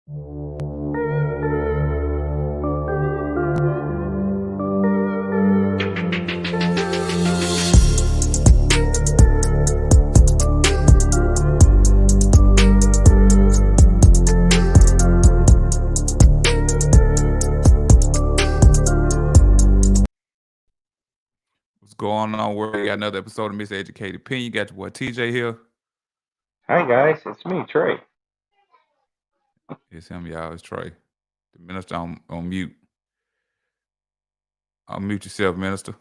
What's going on? We got another episode of Miseducated Opinion. You got your boy TJ here. Hi guys, it's me, Trey. It's him, y'all. It's Trey. The minister on mute. Unmute yourself, minister.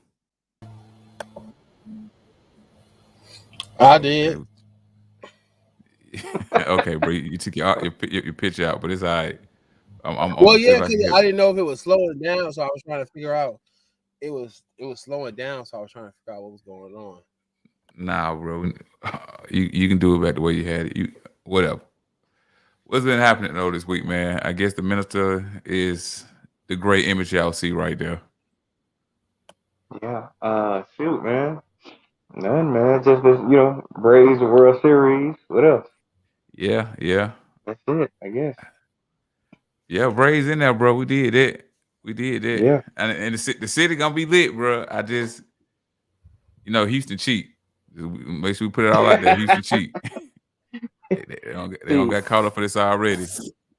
I did. Okay, bro. You took your picture out, but it's all right. I'm Well, see yeah, if I can because get I it. didn't know if it was slowing down, so I was trying to figure out. It was slowing down, so I was trying to figure out what was going on. Nah, bro. You can do it back the way you had it. You whatever. What's been happening though this week, man? I guess the minister is the great image y'all see right there. Yeah, shoot, man. None, man. Just this, Braves the World Series. What else? Yeah. That's it, I guess. Yeah, Braves in there, bro. We did it. We did it. Yeah. And the city gonna be lit, bro. I just, Houston cheat. Make sure we put it all out there. Houston cheat. they don't See, got caught up for this already.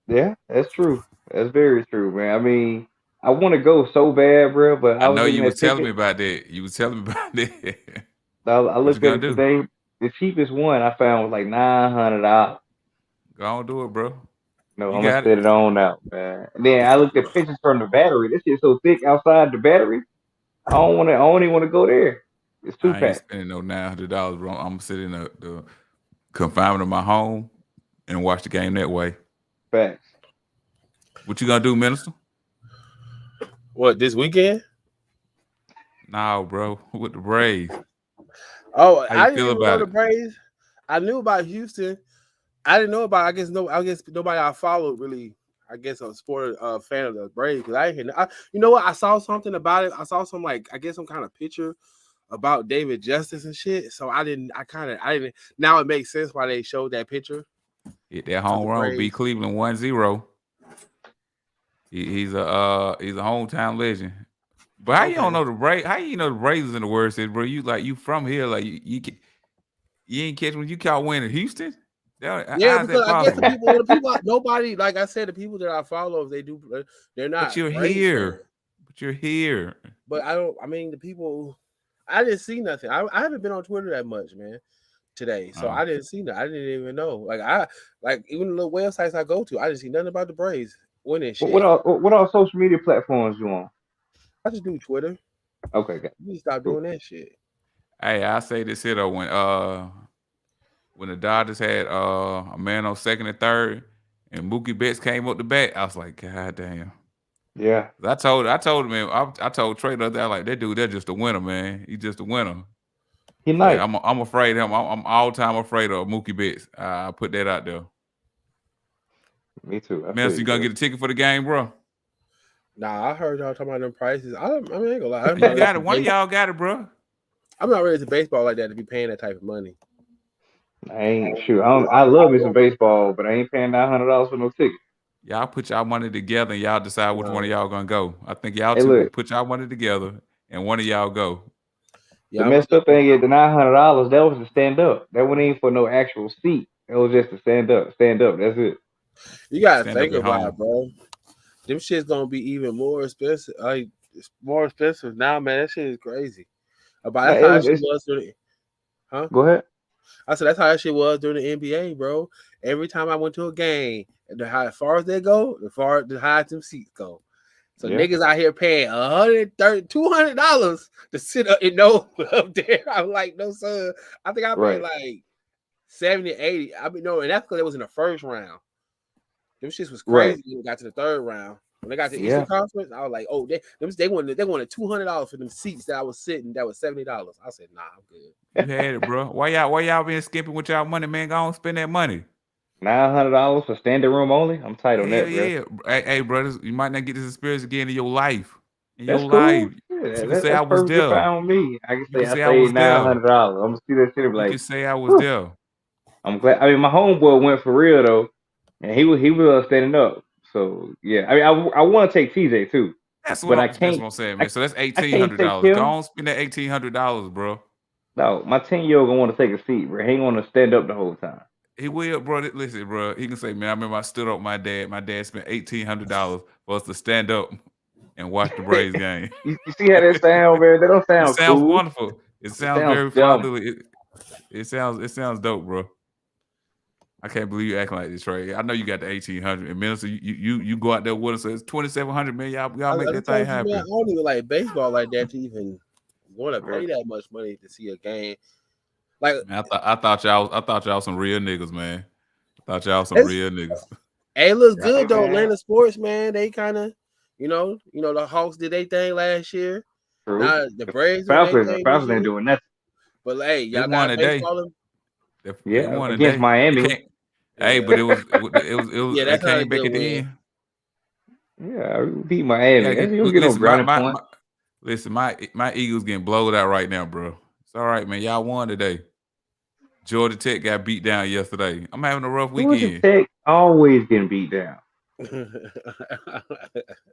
yeah, that's true. That's very true, man. I mean, I want to go so bad, bro, but I I was know looking you was at telling me tickets. about that. You was telling me about that. I What you looked at gonna it do? today. The cheapest one I found was like $900. Go on, do it, bro. No, You I'm gonna got it. set it on out, man. And then I looked at pictures from the battery. This shit's so thick outside the battery. I don't want to. I don't even want to go there. It's too I ain't packed. spending no $900, bro. I'm sitting in the confinement of my home and watch the game that way. Facts. What you gonna do, minister? What, this weekend? Nah, bro. With the Braves. Oh, How you I didn't feel even know about the it? Braves. I knew about Houston. I didn't know about. I guess nobody I followed really. I guess a sport fan of the Braves because I didn't. You know what? I saw something about it. I saw some I guess some kind of picture about David Justice and shit. So I didn't. I didn't. Now it makes sense why they showed that picture Hit that of home the run, beat Braves. Cleveland 1-0. He's a hometown legend. But how you don't Okay. know the Braves? How you know the Braves is in the World Series, bro? You from here, like you ain't catch when you caught winning Houston. Yeah, How's that because I guess possible? the people, nobody, like I said, the people that I follow, they're But not you're Braves fans. here. But you're here. But I don't. I mean, the people, I didn't see nothing. I haven't been on Twitter that much, man, today, so Oh. I didn't see that. I didn't even know. Like even the little websites I go to, I didn't see nothing about the Braves winning What shit. all? What all social media platforms you on? I just do Twitter. Okay, got You need to stop cool. doing that shit. Hey, I say this here though when the Dodgers had a man on second and third and Mookie Betts came up the bat, I was like, God damn. Yeah, I told him, man, I told Trey the other day, like, that dude, that's just a winner, man. He's just a winner. he Like, nice. I'm afraid of him. I'm all time afraid of Mookie Betts. I put that out there. Me too. I Man, feel so you you, gonna bro. get a ticket for the game, bro? Nah, I heard y'all talking about them prices. I ain't gonna lie. I'm You not ready got it. One of y'all got it, bro. I'm not ready to baseball like that to be paying that type of money. I ain't sure. I love me some baseball, but I ain't paying $900 for no ticket. Y'all put y'all money together and y'all decide which one of No. y'all gonna go. I think y'all Hey, two look, put y'all money together and one of y'all go. the Yeah, I'm messed up thing is the $900. That was to stand up. That wasn't even for no actual seat. It was just to stand up. Stand up. That's it. You gotta Stand up think at about it, home. bro. Them shit's gonna be even more expensive. Like it's more expensive now, man. That shit is crazy. About No, that's it how that was. shit It's. was during huh? Go ahead. I said that's how that shit was during the NBA, bro. Every time I went to a game, as far as they go, the higher them seats go. So Yeah. niggas out here paying $130, $200 to sit up and know up there. I'm like, no sir. I think I paid Right. like 70, 80. I mean, no, and that's because it was in the first round. Them shits was Right. crazy when we got to the third round. When they got to the Eastern Yeah. Conference, I was like, oh, they wanted $200 for them seats that I was sitting. That was $70. I said, nah, I'm good. You had it, bro. Why y'all being skimping with y'all money, man? Go on spend that money. $900 for standing room only. I'm tight on Hell that, bro. yeah. Hey, brothers, you might not get this experience again in your life. In That's your life. cool. Yeah, You can say I that's was perfectly there. fine with me. I can You say can I say I saved was nine there. hundred dollars. I'm gonna see that shit and be You can like, say I was whew, there. I'm glad. I mean, my homeboy went for real though. and he was standing up. So yeah, I mean, I want to take TJ too, but That's what I'm saying, man. I, So that's I eighteen can't hundred take dollars. Go him. on, spend that $1,800, bro. No, my 10-year-old gonna want to take a seat, bro. He ain't gonna stand up the whole time. He will, bro. Listen, bro. He can say, man, I remember I stood up with my dad. My dad spent $1,800 for us to stand up and watch the Braves game. You see how that sound, man? That don't It sound sounds cool. wonderful. It It sounds sounds very dumb. fatherly. It sounds dope, bro. I can't believe you acting like this, Trey. I know you got the 1,800. And Minister, you go out there with us. So it's 2,700, man. Y'all make I that thing told you, man, I happen. don't even like baseball like that to even want to pay that much money to see a game. Like, Man, I thought y'all some real niggas, man. I thought y'all some it's, real niggas. hey, it looks Hey, good though. man. Atlanta sports, man, they kind of, the Hawks did their thing last year. True. Now the Braves doing their The thing this Falcons ain't year. doing nothing. But hey, They y'all won got today. baseball. They Yeah, won against today. They Miami. can't. Hey, but Yeah, they that's not a came back good at the win. end. Yeah, we beat You Miami. gotta You get don't get no listen, brownie point. listen, my Eagles getting blowed out right now, bro. It's all right, man. Y'all won today. Georgia Tech got beat down yesterday. I'm having a rough Georgia weekend. Tech always getting beat down.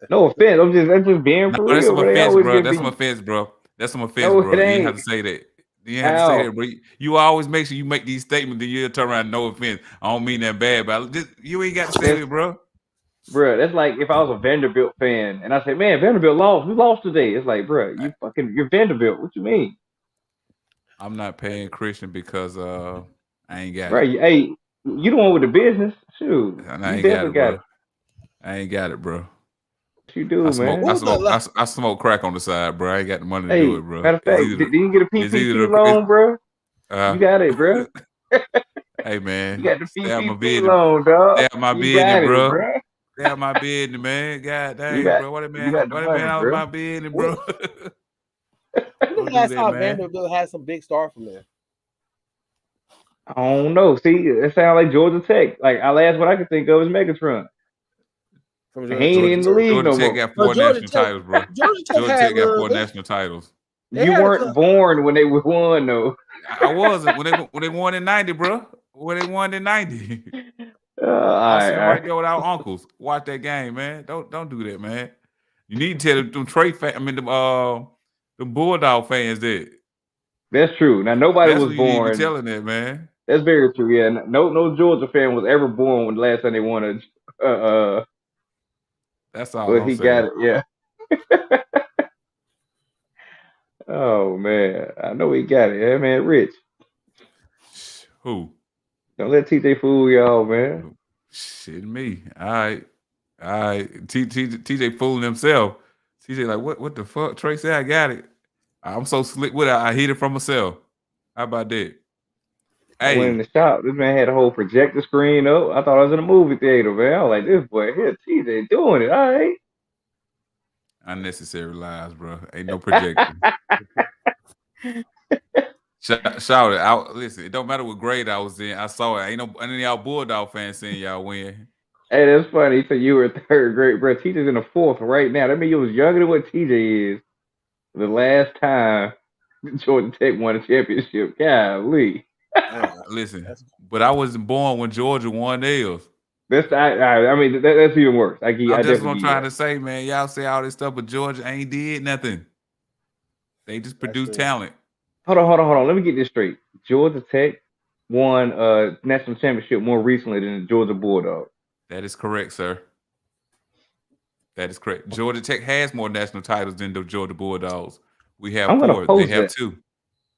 No offense, that's just being No, for that's real, some but they offense, always bro. get That's some beat. offense, bro. That's some offense, No, it bro. You didn't have ain't. to say that. You didn't have to say How, that, bro. You always make sure you make these statements, then you turn around. No offense. I don't mean that bad, but you ain't got to say that's that, bro. bro. That's like if I was a Vanderbilt fan and I say, "Man, Vanderbilt lost. We lost today." It's like, bro, you're Vanderbilt. What you mean, I'm not paying Christian because I ain't got it. right? Hey, you the one with the business. Shoot, And I you ain't got definitely it, got bro. it. I ain't got it, bro. What you do, man? I smoke crack on the side, bro. I ain't got the money to do Hey, it, bro. matter of fact, did you get a It's either PPP the loan, bro? uh You got it, bro. hey You man, got the stay out my PPP business. loan, Stay dog. out my You business, got it, bro. bro. Stay out my business, man. God You dang, got bro. you got the Why that man money, out of bro. my business, When bro? the Don't do last that, time man. Vanderbilt had some big star from there? I don't know. See, it sounds like Georgia Tech. Like our last one I can think of is Megatron. From And he ain't in the league Georgia no Tech more. got No, 4 national titles, bro. Georgia Tech Georgia had Tech got 4 they, national titles. they You had a weren't couple. born when they won though. I wasn't when they won in '90, bro. When they won in '90. All I was sitting right, all right right. there with our uncles. Watch that game, man. Don't do that, man. You need to tell them Trey fan, I mean them Bulldog fans that. That's true. Now nobody That's was what you need to be born. telling that, man. That's very true. Yeah. No Georgia fan was ever born when the last time they won That's all but I'm he got saying. it. Yeah. Oh man. I know he got it. Yeah, man. Rich. Who? Don't let TJ fool y'all, man. Shit, me. All right. All right. TJ fooling himself. TJ like, what the fuck? Trey said I got it. I'm so slick with it. I hit it from myself. How about that? I went in Hey, the shop. This man had a whole projector screen up. I thought I was in a movie theater, man. I was like, this boy here, TJ doing it. All right. unnecessary lies, bro. Ain't no projector. Shout it out. Listen, it don't matter what grade I was in. I saw it. Ain't no any of y'all Bulldog fans seeing y'all win. Hey, that's funny. He said you were third grade, bro. TJ's in the fourth right now. That means you was younger than what TJ is the last time Georgia Tech won a championship. Golly. Listen, but I wasn't born when Georgia won theirs. I mean, that's even worse. I That's what definitely I'm give you trying that. to say, man. Y'all say all this stuff, but Georgia ain't did nothing. They just That's produce true. talent. Hold on. Let me get this straight. Georgia Tech won a national championship more recently than the Georgia Bulldogs. That is correct, sir. That is correct. Georgia Tech has more national titles than the Georgia Bulldogs. We have I'm gonna 4. They post have that. 2.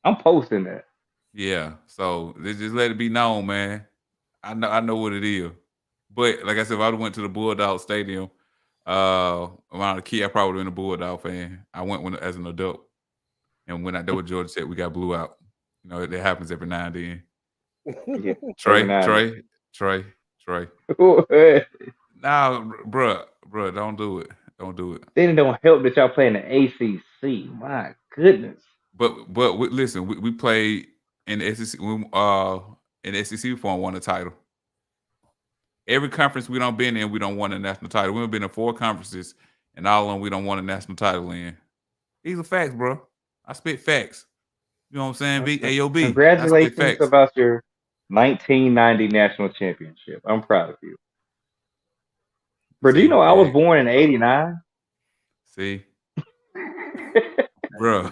I'm posting that. Yeah. So just let it be known, man. I know what it is. But like I said, if I went to the Bulldog Stadium, when I was a kid, I probably would have been a Bulldog fan. I went when as an adult, and when I there with Georgia Tech, we got blew out. You know, it happens every now and then. Yeah, every Trey, now and Trey, Trey, Trey. then. Nah, bruh, don't do it. Don't do it. Then it don't help that y'all playing the ACC. My goodness. But listen, we played in the SEC. In the SEC, before I won the title. Every conference we don't been in, we don't won a national title. We've been in 4 conferences, and all of them we don't won a national title in. These are facts, bro. I spit facts. You know what I'm saying? AOB. I spit Congratulations facts. about your 1990 national championship. I'm proud of you. Bro, do you See, know I was born in '89? see, bro,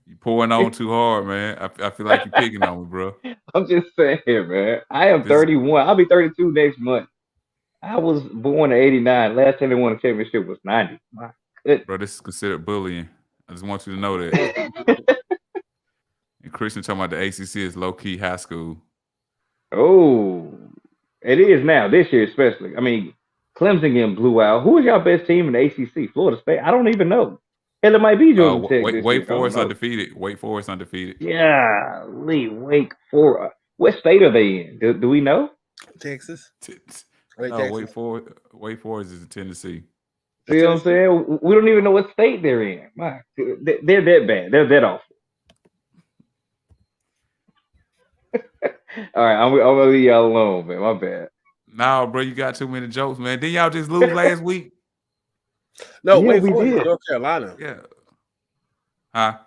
you pouring on too hard, man. I feel like you picking on me, bro. I'm just saying, man. I am This, 31. I'll be 32 next month. I was born in '89. Last time they won a championship was '90. My goodness. bro, this is considered bullying. I just want you to know that. And Christian talking about the ACC is low key high school. Oh, it is now this year especially. I mean, Clemson getting blew out. Who is y'all best team in the ACC? Florida State. I don't even know. Hell, it might be Georgia Tech this Wake year. I don't Forest know. undefeated. Wake Forest undefeated. Yeah, Lee, Wake Forest. What state are they in? Do we know? Texas. No, Texas. Wake Forest is in Tennessee. See what I'm saying? We don't even know what state they're in. My, they're that bad. They're that awful. All right, I'm gonna leave y'all alone, man. My bad. Nah, bro, you got too many jokes, man. Didn't y'all just lose last week? No, Yeah, Wake we Forest is did. North Carolina. Yeah. Huh?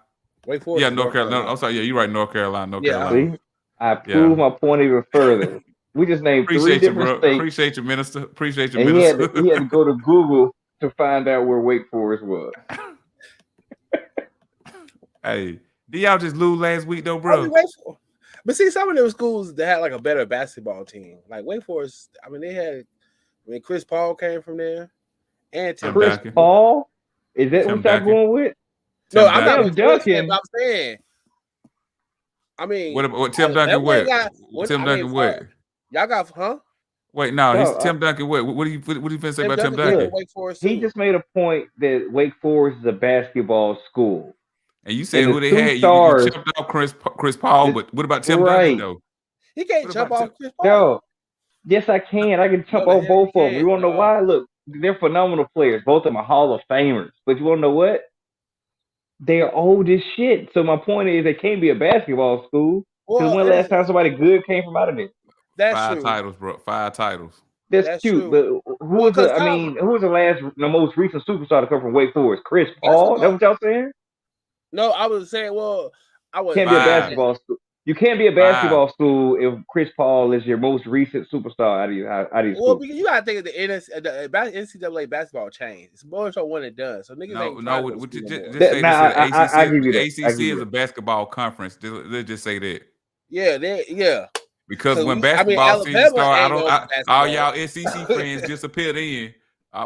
Wake Forest. Yeah, is North Carolina. I'm sorry. Yeah, you're right. North Carolina. North Yeah, Carolina. See, I proved my point even further. We just named three Appreciate you, different bro. states, Appreciate you, minister. Appreciate you, and minister. he had to go to Google to find out where Wake Forest was. Hey, did y'all just lose last week though, Probably bro? Wake Forest. But see, some of them schools that had like a better basketball team, like Wake Forest. I mean, they had. I mean, Chris Paul came from there, and Tim Chris Duncan. Paul? Is that Tim what y'all Duncan. going with? No, Tim I'm not Duncan. with Chris, Duncan. but I'm saying. I mean, What Tim Duncan? What? Tim I Duncan? mean, What? y'all got, huh? Wait, no, he's No, Tim Duncan. What do you finna say Tim about Tim Duncan came Duncan? from Wake Forest he too. just made a point that Wake Forest is a basketball school. And you said And who the they two had. You stars, jumped off Chris Paul, but what about Tim Duncan right? though? He can't What jump about off Tim? Chris Paul. Yo, yes, I can. I can jump No, the off hell both you of them. You can't, want to know dog. why? Look, they're phenomenal players. Both of them are Hall of Famers. But you want to know what? They're old as shit. So my point is, they can't be a basketball school. Because Well, when last time somebody good came from out of there? that's 5 true. titles, bro. 5 titles. That's cute. True. But who was the last, the most recent superstar to come from Wake Forest? Chris Paul? That's what y'all saying? No, I was saying, well, I was Can't be a basketball school. You can't be a basketball school if Chris Paul is your most recent superstar out of your Well, school. because you gotta think of the NCAA basketball changed. It's more so when it does. So niggas ain't trying to go school no more. Just say the I give you that. ACC is a basketball conference. Let's just say that. Yeah. Because when basketball season starts, all y'all SEC fans disappeared in.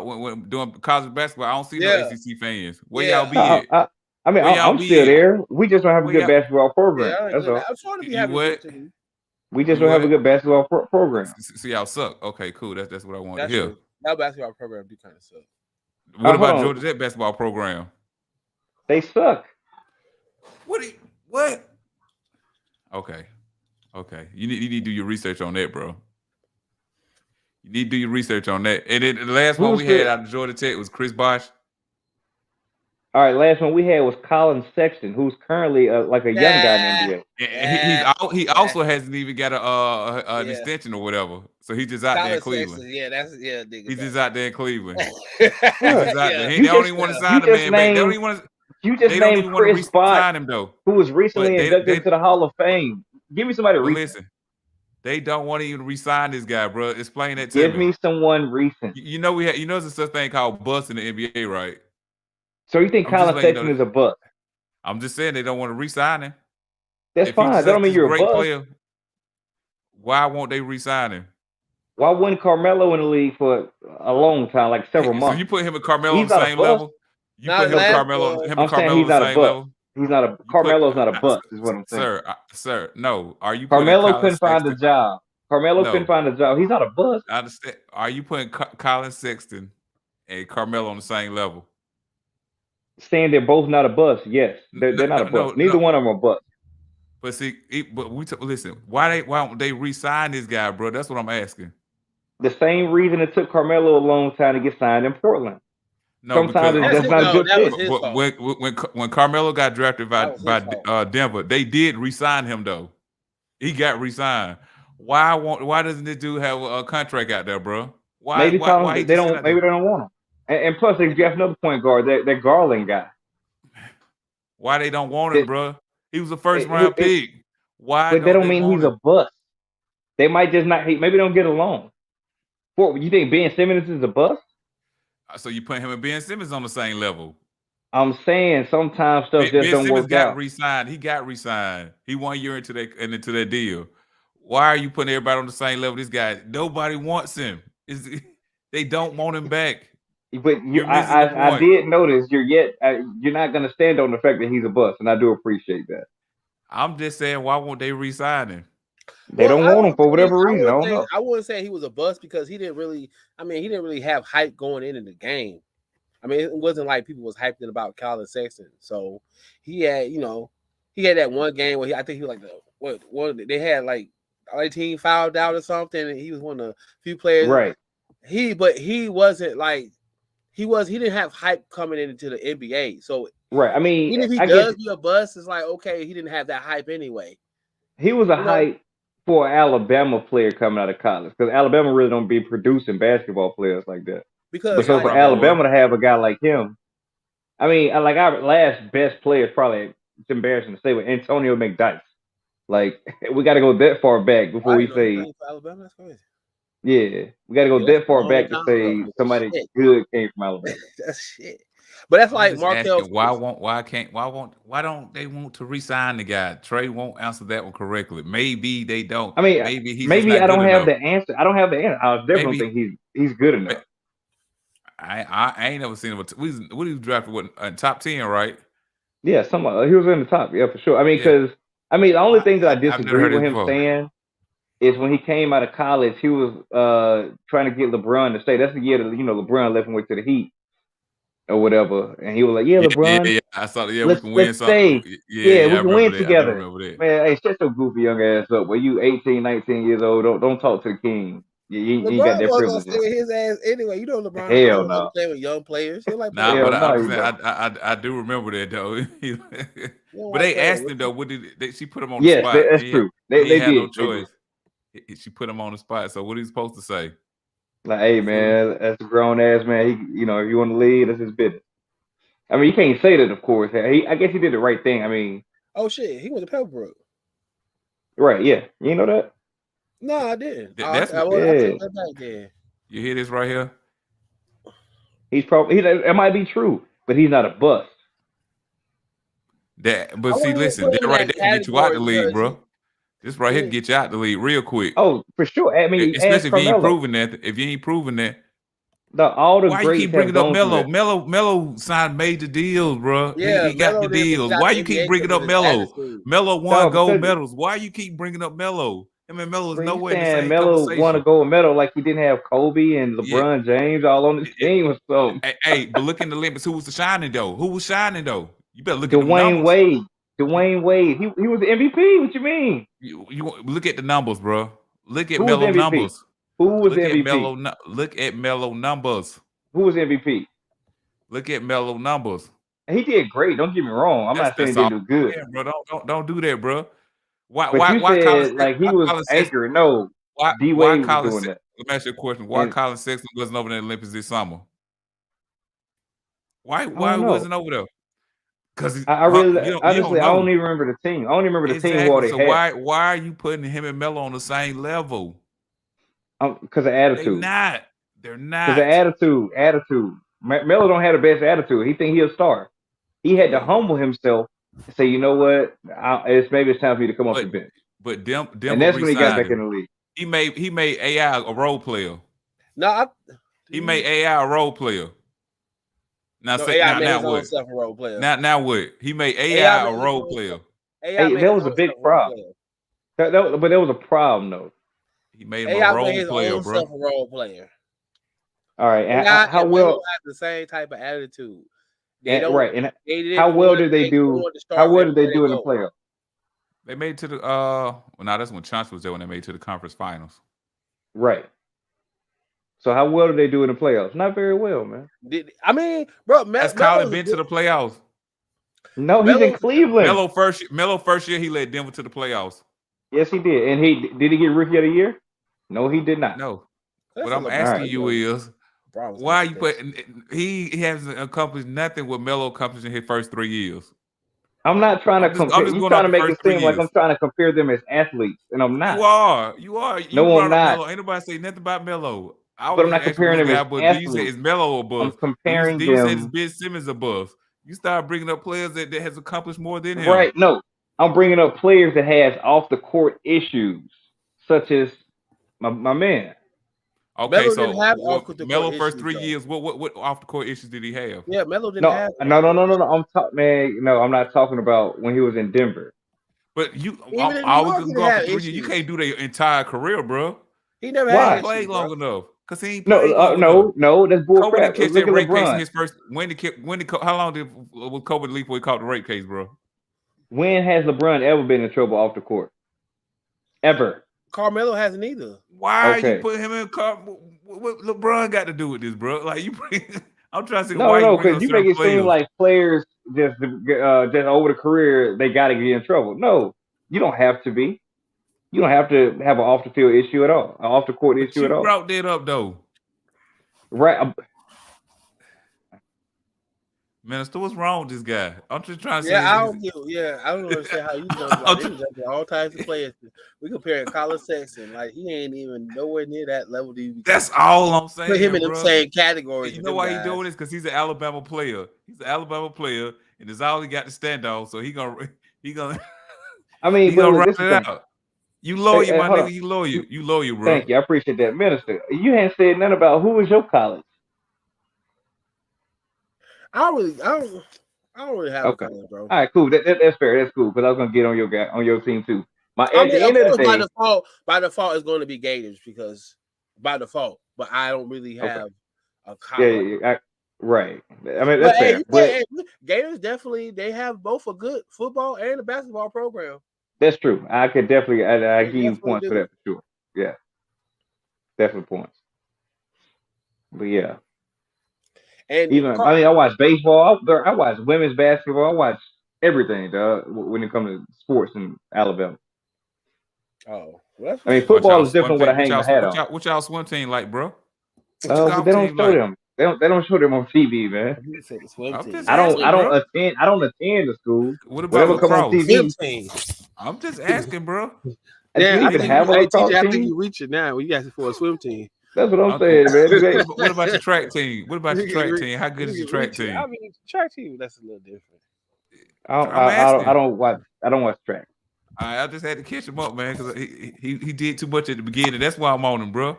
When doing college basketball, I don't see no SEC fans. Where y'all be at? I mean, I'm still there. We just don't have a good basketball program. That's all. I'm trying to be having what? We just don't have a good basketball program. See, y'all suck. Okay, cool. That's what I wanted to hear. True. That basketball program do kind of suck. What about Georgia Tech basketball program? They suck. What? Okay. You need to do your research on that, bro. You need to do your research on that. And then the last one we had out of Georgia Tech was Chris Bosh. All right, last one we had was Colin Sexton, who's currently like a young guy in the NBA. He also hasn't even got an extension or whatever. So he's just out there in Cleveland. Nigga. He's just out there in Cleveland. He's just out there. They don't even want to sign the man back. They don't even want to. You just named Chris Bosh, him though, who was recently inducted into the Hall of Fame. Give me somebody recent. Listen, they don't want to even re-sign this guy, bro. Explain that to me. Give me someone recent. You know there's a such thing called bust in the NBA, right? So you think Colin Sexton is a bust? I'm just saying they don't want to re-sign him. That's fine. That don't mean you're a bust. Player, why won't they re-sign him? Why wasn't Carmelo in the league for a long time, like several months? So you put him and Carmelo on the same level? You put him and Carmelo on the same level? He's not a Carmelo's not a bust, is what I'm saying. Sir, no. Are you Carmelo couldn't find a job. Couldn't find a job. He's not a bust. I understand. Are you putting Colin Sexton and Carmelo on the same level? Saying they're both not a bust. Yes, they're not a bust. Neither one of them are bust. But see, listen. Why don't they re-sign this guy, bro? That's what I'm asking. The same reason it took Carmelo a long time to get signed in Portland. No, sometimes that's not a good fit. When Carmelo got drafted by Denver, they did re-sign him though. He got re-signed. Why doesn't this dude have a contract out there, bro? Maybe they don't want him. And plus, they draft another point guard, that Garland guy. Why they don't want him, bro? He was a first round pick. Why? But that don't mean he's a bust. They might just not. Maybe they don't get along. You think Ben Simmons is a bust? So you put him and Ben Simmons on the same level. I'm saying sometimes stuff just Ben don't Simmons work got out. re-signed. He got re-signed. He 1 year into that deal. Why are you putting everybody on the same level? This guy, nobody wants him. They don't want him back. But You're missing the I point. did notice you're not gonna stand on the fact that he's a bust, and I do appreciate that. I'm just saying, why won't they re-sign him? They Well, don't want him for whatever reason. I don't know. I wouldn't say he was a bust because he didn't really. I mean, he didn't really have hype going into the game. I mean, it wasn't like people was hyping about Colin Sexton. So he had, he had that one game where I think he was like they had like our team fouled out or something, and he was one of the few players. Right. But he wasn't like he didn't have hype coming into the NBA. So right. I mean, even if he does be a bust, it's like okay, he didn't have that hype anyway. He was a hype for an Alabama player coming out of college because Alabama really don't be producing basketball players like that. Because so for Alabama to have a guy like him, I mean, like our last best player is probably, it's embarrassing to say, with Antonio McDyess. Like we got to go that far back before we say Alabama. That's crazy. Yeah, we got to go that far back to say somebody good came from Alabama. That's shit. But that's like Markel. Why don't they want to re-sign the guy? Trey won't answer that one correctly. Maybe they don't. I mean, maybe I don't have the answer. I don't have the answer. I definitely think he's good enough. I ain't never seen him. What he was drafted? What, top 10, right? Yeah, he was in the top. Yeah, for sure. I mean, because the only thing that I disagree with him saying is when he came out of college, he was trying to get LeBron to stay. That's the year that LeBron left and went to the Heat or whatever, and he was like, "Yeah, LeBron, yeah, I saw that. Yeah, we can win something. Yeah, we can win together." I remember that. Man, hey, shut your goofy young ass up. When you 18, 19 years old, don't talk to the king. You ain't got that privilege. Stay with his ass anyway. You know, LeBron hell no. Play with young players. Like I do remember that though. But they asked him though. What did she put him on the spot? Yes, that's true. They had did. No choice. She put him on the spot. So what are you supposed to say? Like, hey man, that's a grown ass man. He, if you want to leave, that's his business. I mean, you can't say that, of course. I guess he did the right thing. I mean, oh shit, he went to Pebblebrook. Right? Yeah, you know that? No, I didn't. That's I take that back then. You hear this right here? He's probably it might be true, but he's not a bust. But see, listen, that right there get you out the league, bro. This right here get you out the league real quick. Oh, for sure. I mean, especially if you ain't proving that. If you ain't proving that, why you keep bringing up Melo? Melo signed major deals, bro. Yeah, he got the deals. Why you keep bringing up Melo? Melo won gold medals. Why you keep bringing up Melo? I mean, Melo is nowhere in the same Melo won a gold medal like he didn't have Kobe and LeBron James all on the team or something. Hey, but look in the Olympics. Who was shining though? You better look at Dwayne Wade. Dwayne Wade. He was the MVP. What you mean? You look at the numbers, bro. Look at Melo numbers. Who was MVP? Look at Melo numbers. Who was MVP? Look at Melo numbers. He did great. Don't get me wrong. I'm not saying he didn't do good. Yeah, bro. Don't do that, bro. Why said like he was anchoring? No. D Wade was doing that. Let me ask you a question. Why Colin Sexton wasn't over in the Olympics this summer? Why wasn't over there? Because I really honestly I don't even remember the team. I only remember the team what they had. Why are you putting him and Melo on the same level? Because of attitude. They're not. Because of attitude. Melo don't have the best attitude. He think he'll star. He had to humble himself and say, you know what? Maybe it's time for you to come off the bench. But and that's when he got back in the league. He made AI a role player. No, he made AI a role player. Now what? A role player. Now what? He made AI a role player. That was a big problem. But there was a problem though. He made him a role player, bro. A role player. All right. How well have the same type of attitude? Right. And how well did they do? How well did they do in the playoffs? They made it to the that's when Chauncey was there when they made it to the conference finals. Right. So how well did they do in the playoffs? Not very well, man. I mean, bro, has Colin been to the playoffs? No, he's in Cleveland. Melo first year he led Denver to the playoffs. Yes, he did. And did he get Rookie of the Year? No, he did not. No. What I'm asking you is, why are you putting? He hasn't accomplished nothing what Melo accomplished in his first 3 years. I'm not trying to compare. You're trying to make it seem like I'm trying to compare them as athletes, and I'm not. You are. No, I'm not. Melo. Ain't nobody say nothing about Melo. I but was I'm just not asking comparing which them guy, as but then you said athletes. it's Melo I'm above. comparing Then you said it's them. Ben Simmons above. You start bringing up players that has accomplished more than him. Right? No, I'm bringing up players that has off the court issues, such as my man. Okay, Melo didn't have off so the court Melo first issues 3 years, though. what off the court issues did he have? Yeah, Melo didn't No, have no, off the no, no, court no, issues. no. I'm talking, man. No, I'm not talking about when he was in Denver. But you Even in New always York, he gonna didn't go off for have 3 years. You issues. can't do their entire career, bro. He never He had ain't Why? played issues, long bro. enough. Cause he ain't No, played long enough. no, that's bull Kobe didn't crap. catch Look that at rape case in LeBron. his first. How long was Kobe leave before he caught the rape case, bro? When has LeBron ever been in trouble off the court? Ever? Carmelo hasn't either. Why you Okay. put him in car? What LeBron got to do with this, bro? Like you bring, I'm trying to see No, why you no, bring because up you make certain it seem players. like players just over the career they got to get in trouble. No, you don't have to be. You don't have to have an off the field issue at all, an off the court But issue at you all. brought that up though. Right? Minister, what's wrong with this guy? I'm just trying to say. I don't understand how you jump like this. All types of players. We comparing Colin Sexton, like he ain't even nowhere near that level. That's all I'm saying. Put him in bro. the same categories. You know why he doing this? Because he's an Alabama player. He's an Alabama player, and it's all he got to stand on. So he gonna. I mean, he gonna but run this is it out. You lawyer, my hold nigga. on. You lawyer, bro. Thank you. I appreciate that, Minister. You hadn't said nothing about who was your college. I don't really have a college, bro. All right, cool. That's fair. That's cool because I was gonna get on your team too. At the end of of the course, day, by default, it's going to be Gators because by default. But I don't really have a college. Right. I mean, that's fair. But Gators definitely they have both a good football and a basketball program. That's true. I could definitely I give you points for that for sure. Yeah, definitely points. But yeah, and I watch baseball. I watch women's basketball. I watch everything, dog. When it comes to sports in Alabama. Oh, well, I mean, football is different. What I hang my hat on. What y'all swim team like, bro? But they don't show them. They don't show them on TV, man. I don't attend the school. What about whatever come lacrosse? on TV? I'm just asking, bro. Yeah, I think you reach it now. You asking for a swim team. That's what I'm saying, man. What about your track team? What about your track team? How good is your track team? I mean, track team that's a little different. I don't watch track. I just had to catch him up, man, because he did too much at the beginning. That's why I'm on him, bro.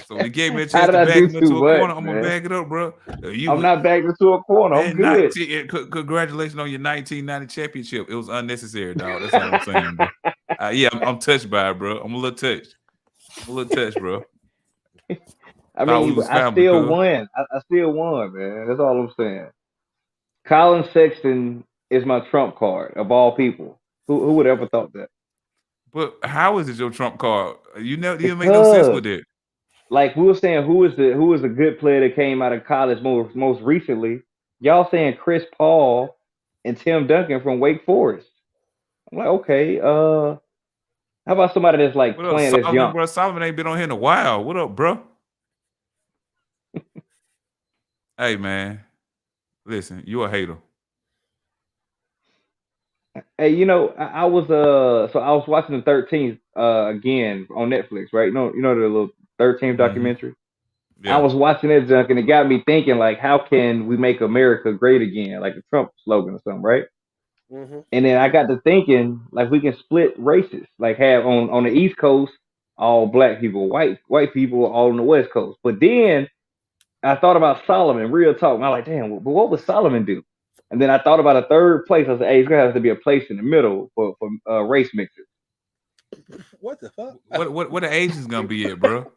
So he gave me a chance to back him into a corner. I'm gonna back it up, bro. I'm not backed into a corner. I'm good. Congratulations on your 1990 championship. It was unnecessary, dog. That's all I'm saying, bro. I'm touched by it, bro. I'm a little touched, bro. I mean, I still won. I still won, man. That's all I'm saying. Colin Sexton is my trump card of all people. Who would ever thought that? But how is it your trump card? You didn't make no sense with it. Like we were saying, who is the good player that came out of college most recently? Y'all saying Chris Paul and Tim Duncan from Wake Forest. I'm like, okay, how about somebody that's like playing as young? Bro, Solomon ain't been on here in a while. What up, bro? Hey, man. Listen, you a hater. Hey, I was watching the 13th again on Netflix, right? You know the little 13th documentary. Yeah. I was watching that junk and it got me thinking, like, how can we make America great again, like the Trump slogan or something, right? Mm-hmm. And then I got to thinking, like, we can split races, like have on the East Coast all black people, white people all on the West Coast. But then I thought about Solomon, real talk. And I'm like, damn, but what would Solomon do? And then I thought about a third place. I said, hey, it's gonna have to be a place in the middle for race mixers. What the fuck? What the Asians gonna be at, bro?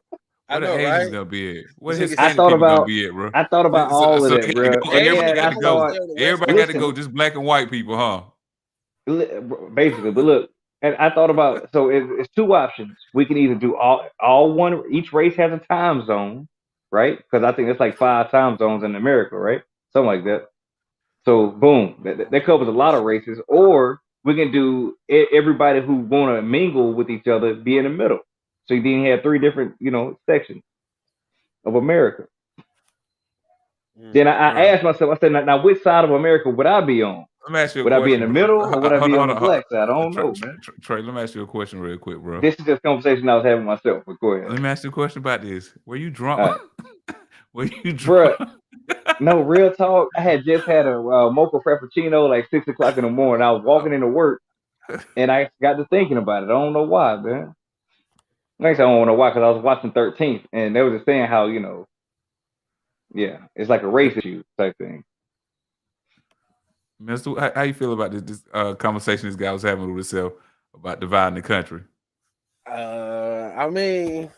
What the Asians gonna be at? What his people gonna be at, bro? I thought about all of that, bro. Everybody got to go. Just black and white people, huh? Basically, but look, and I thought about it's two options. We can either do all one. Each race has a time zone, right? Because I think it's like 5 time zones in America, right? Something like that. So boom, that covers a lot of races. Or we can do everybody who want to mingle with each other be in the middle. So you then have 3 different, sections of America. Then I asked myself, I said, now which side of America would I be on? Let me ask you a Would I be in question, the bro. middle or would I Hold be on, on hold the on. black side? I don't know, man. Trey, let me ask you a question real quick, bro. This is just a conversation I was having myself. But go ahead. Let me ask you a question about this. Were you drunk? All right. Were you Bruh, drunk? no, real talk. I had just had a mocha frappuccino like 6 o'clock in the morning. I was walking into work and I got to thinking about it. I don't know why, man. Next, I don't know why because I was watching 13th and they was just saying how yeah, it's like a race issue type thing. Mister, how you feel about this conversation this guy was having with himself about dividing the country? I mean,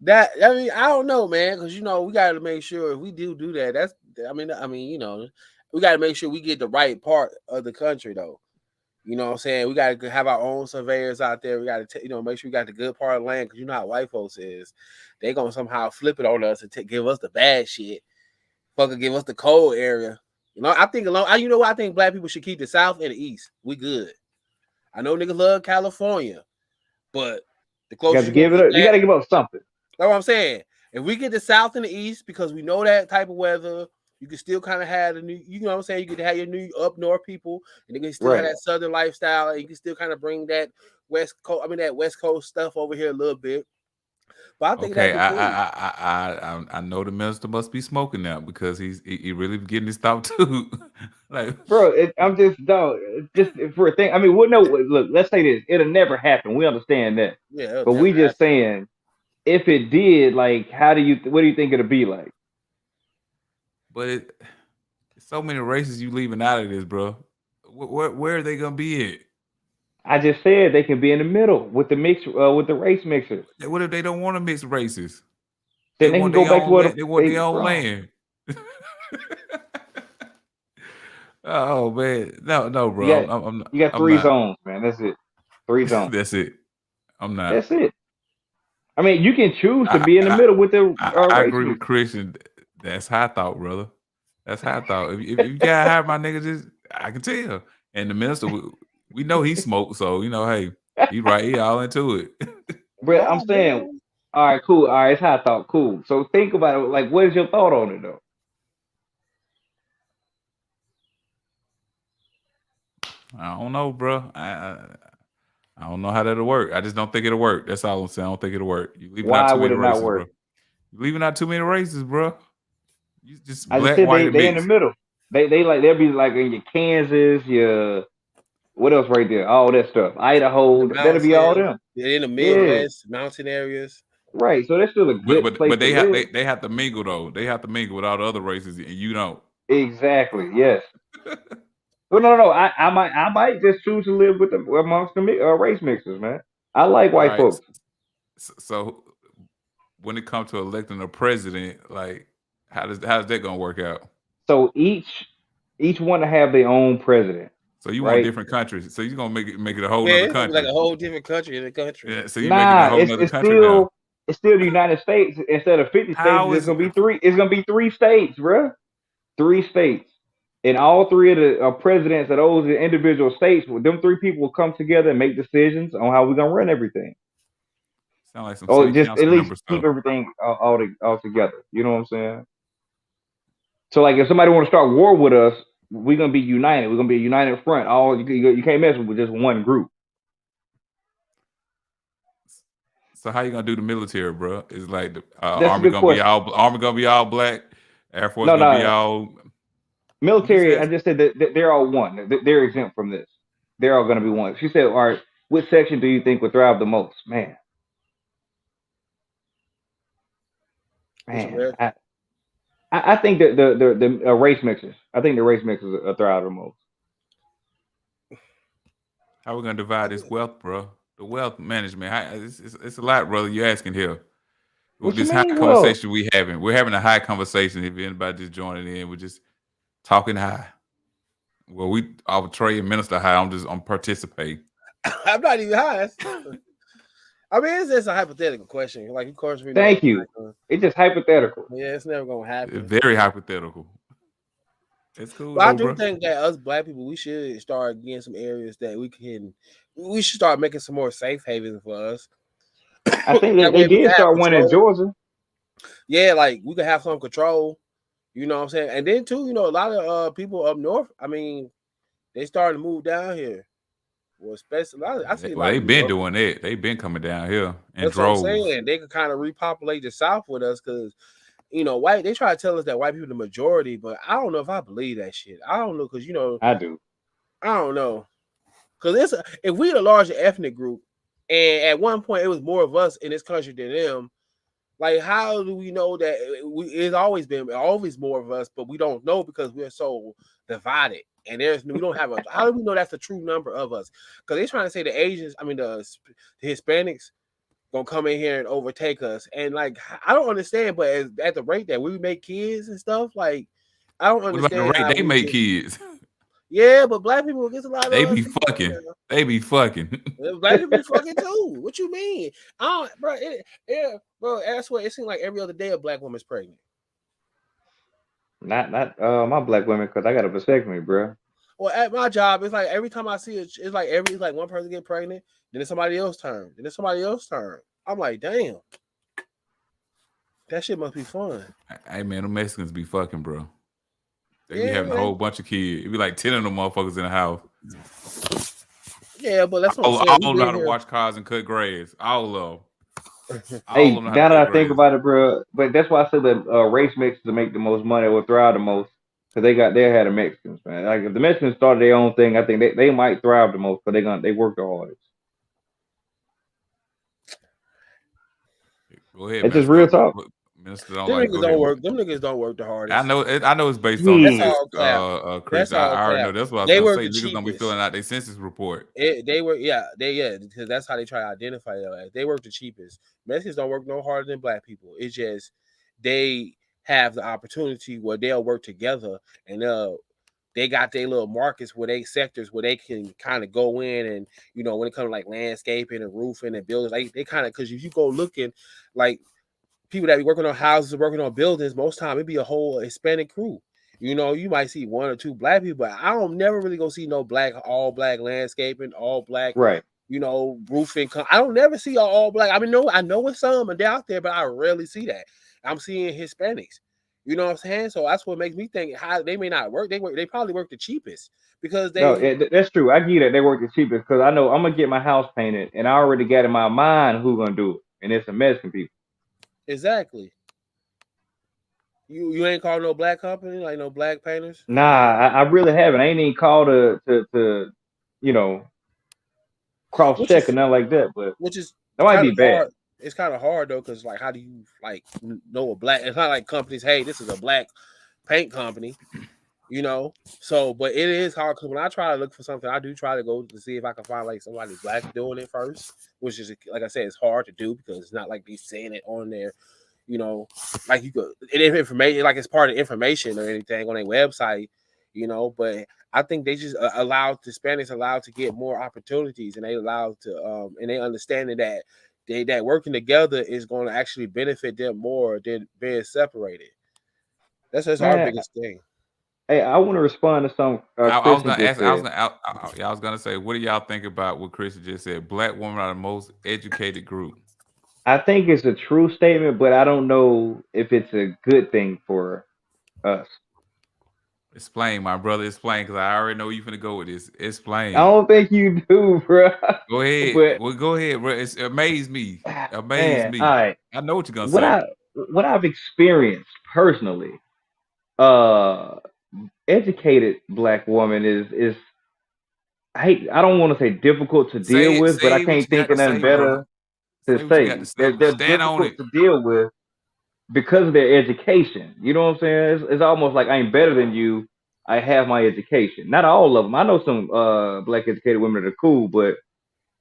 I don't know, man, because we got to make sure if we do that. We got to make sure we get the right part of the country, though. You know what I'm saying? We got to have our own surveyors out there. We got to, make sure we got the good part of the land, because you know how white folks is. They gonna somehow flip it on us and give us the bad shit. Fucking give us the cold area. I think I think black people should keep the South and the East. We good. I know niggas love California, but the closer you give it up, you got to give up something. That's what I'm saying. If we get the South and the East, because we know that type of weather, you can still kind of have the new, you know what I'm saying? You can have your new up north people, and they can still have that southern lifestyle, and you can still kind of bring that West Coast stuff over here a little bit. But I think I know the minister must be smoking now because he really getting his thought too. Like, bro, I'm just for a thing. I mean, look, let's say this: it'll never happen. We understand that. Yeah, but we just saying, if it did, like, what do you think it'll be like? But so many races you leaving out of this, bro. Where are they gonna be at? I just said they can be in the middle with the mix, with the race mixers. What if they don't want to mix races? Then they can go back to what they want their own land. Oh man, no, bro. You got 3 zones, man. That's it. 3 zones. That's it. I'm not. That's it. I mean, you can choose to be in the middle with the. I agree with Christian. That's how I thought, brother. That's how I thought. If you gotta have my niggas, I can tell. And the minister, we know he smoked, so hey, he right. He all into it. But I'm saying, all right, cool. All right, it's how I thought. Cool. So think about it. Like, what is your thought on it, though? I don't know, bro. I don't know how that'll work. I just don't think it'll work. That's all I'm saying. I don't think it'll work. You leaving Why out too would many it races, not work? bro. You leaving out too many races, bro. You just I black, just said white, and they in mixed. the middle. They'll be like in your Kansas, your what else right there? All that stuff. Idaho. That'll be all them. They're in the Midwest, mountain areas. Right. So that's still a good place but they to have live. they have to mingle though. They have to mingle with all the other races, and you don't. Exactly. Yes. Well, no. I might just choose to live with amongst the race mixers, man. I like white folks. So when it comes to electing a president, like how's that gonna work out? So each one to have their own president. So you want different countries. So you're gonna make it a whole other country. Like a whole different country in the country. Yeah, so you're making a whole other country now. It's still the United States. Instead of 50 states, it's gonna be 3. It's gonna be 3 states, bro. 3 states. And all 3 of the presidents of those individual states, them 3 people will come together and make decisions on how we're gonna run everything. Sound like some city just council at least members keep stuff. everything all together. You know what I'm saying? So, like, if somebody want to start war with us, we're gonna be united. We're gonna be a united front. You can't mess with just one group. So how you gonna do the military, bro? It's like the army gonna be all black. Air Force gonna be all military. I just said that they're all one. They're exempt from this. They're all gonna be one. She said, "All right, which section do you think would thrive the most?" Man, I think that the race mixers. I think the race mixers thrive the most. How we gonna divide this wealth, bro? The wealth management. It's a lot, brother. You're asking here. This high conversation we having. We're having a high conversation. If anybody just joining in, we're just talking high. Well, our Trey and Minister high. I'm participating. I'm not even high. I mean, it's just a hypothetical question. Like, of course, we know. Thank you. It's just hypothetical. Yeah, it's never gonna happen. It's very hypothetical. It's cool. But I do think that us black people, we should start getting some areas that we should start making some more safe havens for us. I think they did start one in Georgia. Yeah, like we could have some control. You know what I'm saying? And then too, a lot of people up north, I mean, they started to move down here. Well, especially I see a lot of they've New been York. doing that. They've been coming down here in That's what I'm droves. saying. They could kind of repopulate the South with us because white. They try to tell us that white people the majority, but I don't know if I believe that shit. I don't know because I do. I don't know because if we the larger ethnic group, and at one point it was more of us in this country than them. Like, how do we know that it's always more of us, but we don't know because we're so divided. And we don't have how do we know that's the true number of us? Because they're trying to say the Asians, I mean the Hispanics gonna come in here and overtake us. And like I don't understand, but at the rate that we make kids and stuff, like I don't What about the understand rate how they we make get. kids? Yeah, but black people gets a lot They of be people up fucking. there. They be fucking. Black people be fucking too. What you mean? I don't, bro. Bro. That's what it seems like. Every other day, a black woman's pregnant. Not my black women, because I got a vasectomy, bro. Well, at my job, it's like every time I see it, it's like one person get pregnant, then it's somebody else's turn, then it's somebody else's turn. I'm like, damn, that shit must be fun. Hey man, the Mexicans be fucking, bro. They be Yeah, having a man. whole bunch of kids. It be like 10 of them motherfuckers in the house. Yeah, but that's what I'm saying. All We know how live to here. wash cars and cut grass. All of them. All of Hey, them know how to now that cut I think grass. about it, bro, but that's why I said that race mixes make the most money or thrive the most, because they had the Mexicans, man. Like if the Mexicans started their own thing, I think they might thrive the most, because they work the hardest. Go ahead, It's just real Minister. talk. Minister don't Them like. niggas Go don't ahead. work. Them niggas don't work the I hardest. know. I know it's based on the That's Yeah. census, all clap. Chris. That's all I already clap. know. That's what I was They gonna work say. the Niggas don't be cheapest. filling out their census report. They were because that's how they try to identify it. They work the cheapest. Mexicans don't work no harder than black people. It's just they have the opportunity where they'll work together and they got their little markets where sectors where they can kind of go in and when it comes to like landscaping and roofing and buildings, like they kind of because if you go looking like people that be working on houses and working on buildings, most time it'd be a whole Hispanic crew. You might see one or two black people, but I don't never really go see no all black landscaping, all black, Right. roofing. I don't never see all black. I mean, no, I know it's some and they're out there, but I rarely see that. I'm seeing Hispanics. You know what I'm saying? So that's what makes me think how they may not work. They probably work the cheapest because No, they that's true. I get that they work the cheapest, because I know I'm gonna get my house painted, and I already got in my mind who gonna do it, and it's the Mexican people. exactly. You ain't called no black company, like no black painters. Nah, I really haven't. I ain't even called to you know cross Which check or is nothing like that, but which is that might kind be of bad. hard. It's kind of hard though, because like, how do you like know a black? It's not like companies. Hey, this is a black paint company, So, but it is hard because when I try to look for something, I do try to go to see if I can find like somebody black doing it first, which is like I said, it's hard to do because it's not like they saying it on there. Like you could information like it's part of information or anything on their website, But I think they just allowed Hispanics allowed to get more opportunities, and they allowed to and they understanding that that working together is going to actually benefit them more than being separated. That's our Man, biggest thing. hey, I want to respond to some I was Christian gonna just ask. I was said. gonna. I was gonna say, what do y'all think about what Chris just said? Black women are the most educated group. I think it's a true statement, but I don't know if it's a good thing for us. Explain, my brother. Explain, because I already know you finna go with this. I Explain. don't think you do, bro. Go ahead. But Well, go ahead, bro. It's amazed me. Amaze man, all me. right. I know what you're gonna What say. I what I've experienced personally, uh, educated black woman is I don't want to say difficult to deal Say it. with, but I Say what can't you think got to of nothing say, brother. better to Say what you got to say. say. They're Stand on difficult it. to deal with because of their education. You know what I'm saying? It's almost like I ain't better than you. I have my education. Not all of them. I know some black educated women that are cool, but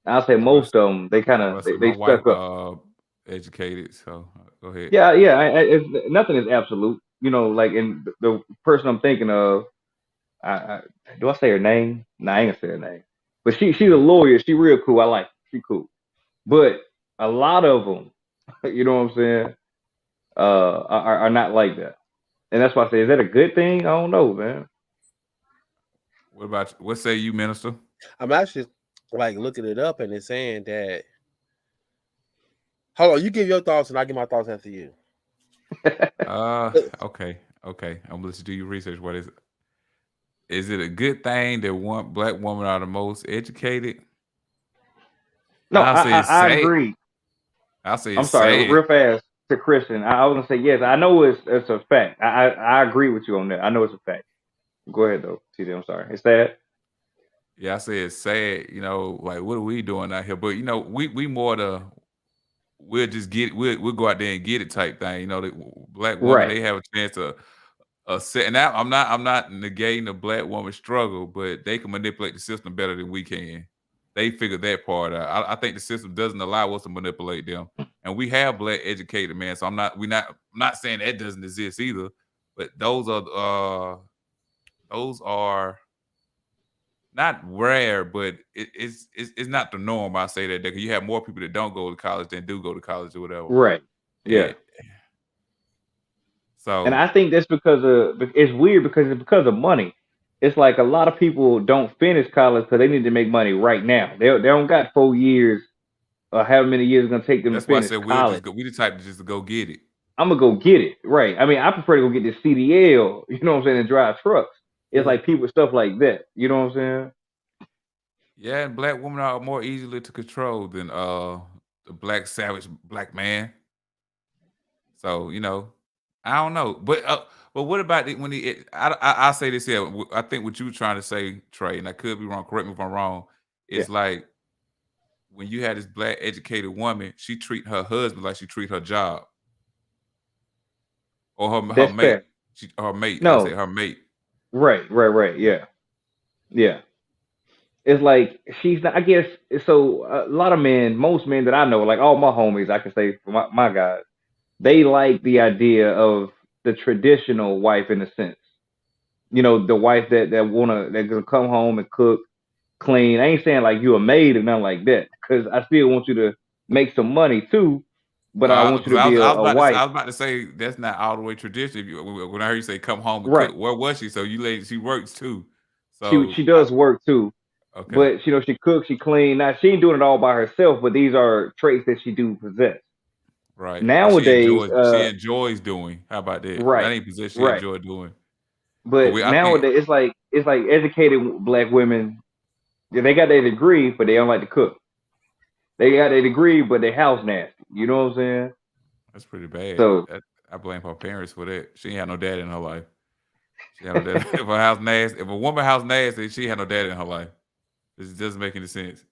I'll say I was, most of them they kind I of was my they wife stuck up. educated. So go ahead. Yeah, yeah. Nothing is absolute. Like in the person I'm thinking of. I do I say her name? Nah, I ain't gonna say her name. But she's a lawyer. She real cool. I like her. She cool. But a lot of them, you know what I'm saying, are not like that. And that's why I say, is that a good thing? I don't know, man. What about you? What say you, minister? I'm actually like looking it up and it's saying that. Hold on, you give your thoughts and I give my thoughts after you. Uh, okay, Okay, I'm gonna let you do your research. What is it? Is it a good thing that one black woman are the most educated? No, I'll say it's I sad. agree. I'll say I'm it's sorry, sad. real fast to Christian. I was gonna say yes. I know it's a fact. I agree with you on that. I know it's a fact. Go ahead though, TD. I'm sorry. It's that. Yeah, I say it's sad. Like what are we doing out here? But we more the we'll just get it. We'll go out there and get it type thing. The black women Right. they have a chance to set. Now I'm not negating the black woman struggle, but they can manipulate the system better than we can. They figured that part out. I think the system doesn't allow us to manipulate them, and we have black educated man. So I'm not saying that doesn't exist either, but those are not rare, but it's not the norm. I say that because you have more people that don't go to college than do go to college or whatever. Right. Yeah. And And so I think that's because it's weird because it's because of money. It's like a lot of people don't finish college because they need to make money right now. They don't got 4 years or however many years it's gonna take them to that's why I finish said we'll college. just go. We the type to just to go get it. I'm gonna go get it. Right. I mean, I prefer to go get this CDL. You know what I'm saying? And drive trucks. It's Mm. like people stuff like that. You know what I'm saying? Yeah, and black women are more easily to control than the black savage black man. So I don't know, but what about when I say this here? I think what you were trying to say, Trey, and I could be wrong. Correct me if I'm wrong. Yeah. Is like when you had this black educated woman, she treat her husband like she treat her job or her That's mate. fair. Her mate. I say No. her mate. Right. Yeah. Yeah. It's like she's not. I guess so. A lot of men, most men that I know, like all my homies, I can say for my guys, they like the idea of the traditional wife in a sense. The wife that gonna come home and cook, clean. I ain't saying like you a maid or nothing like that, because I still want you to make some money too, but I want you Because to be I was a about to say, wife. that's not all the way traditional. When I heard you say come home and Right. cook, where was she? So you lady, she works too. She So she does work too, okay, but she cooks, she clean. Now she ain't doing it all by herself, but these are traits that she do possess. right. And she Nowadays, enjoys doing. How about that? That right, ain't position she right. enjoy doing. But But I think nowadays it's like educated black women. Yeah, they got their degree, but they don't like to cook. They got their degree, but they house nasty. You know what I'm saying? that's pretty bad. So I blame her parents for that. She ain't had no dad in her life. She had no dad. If her house nasty, if a woman house nasty, she had no dad in her life. This doesn't make any sense.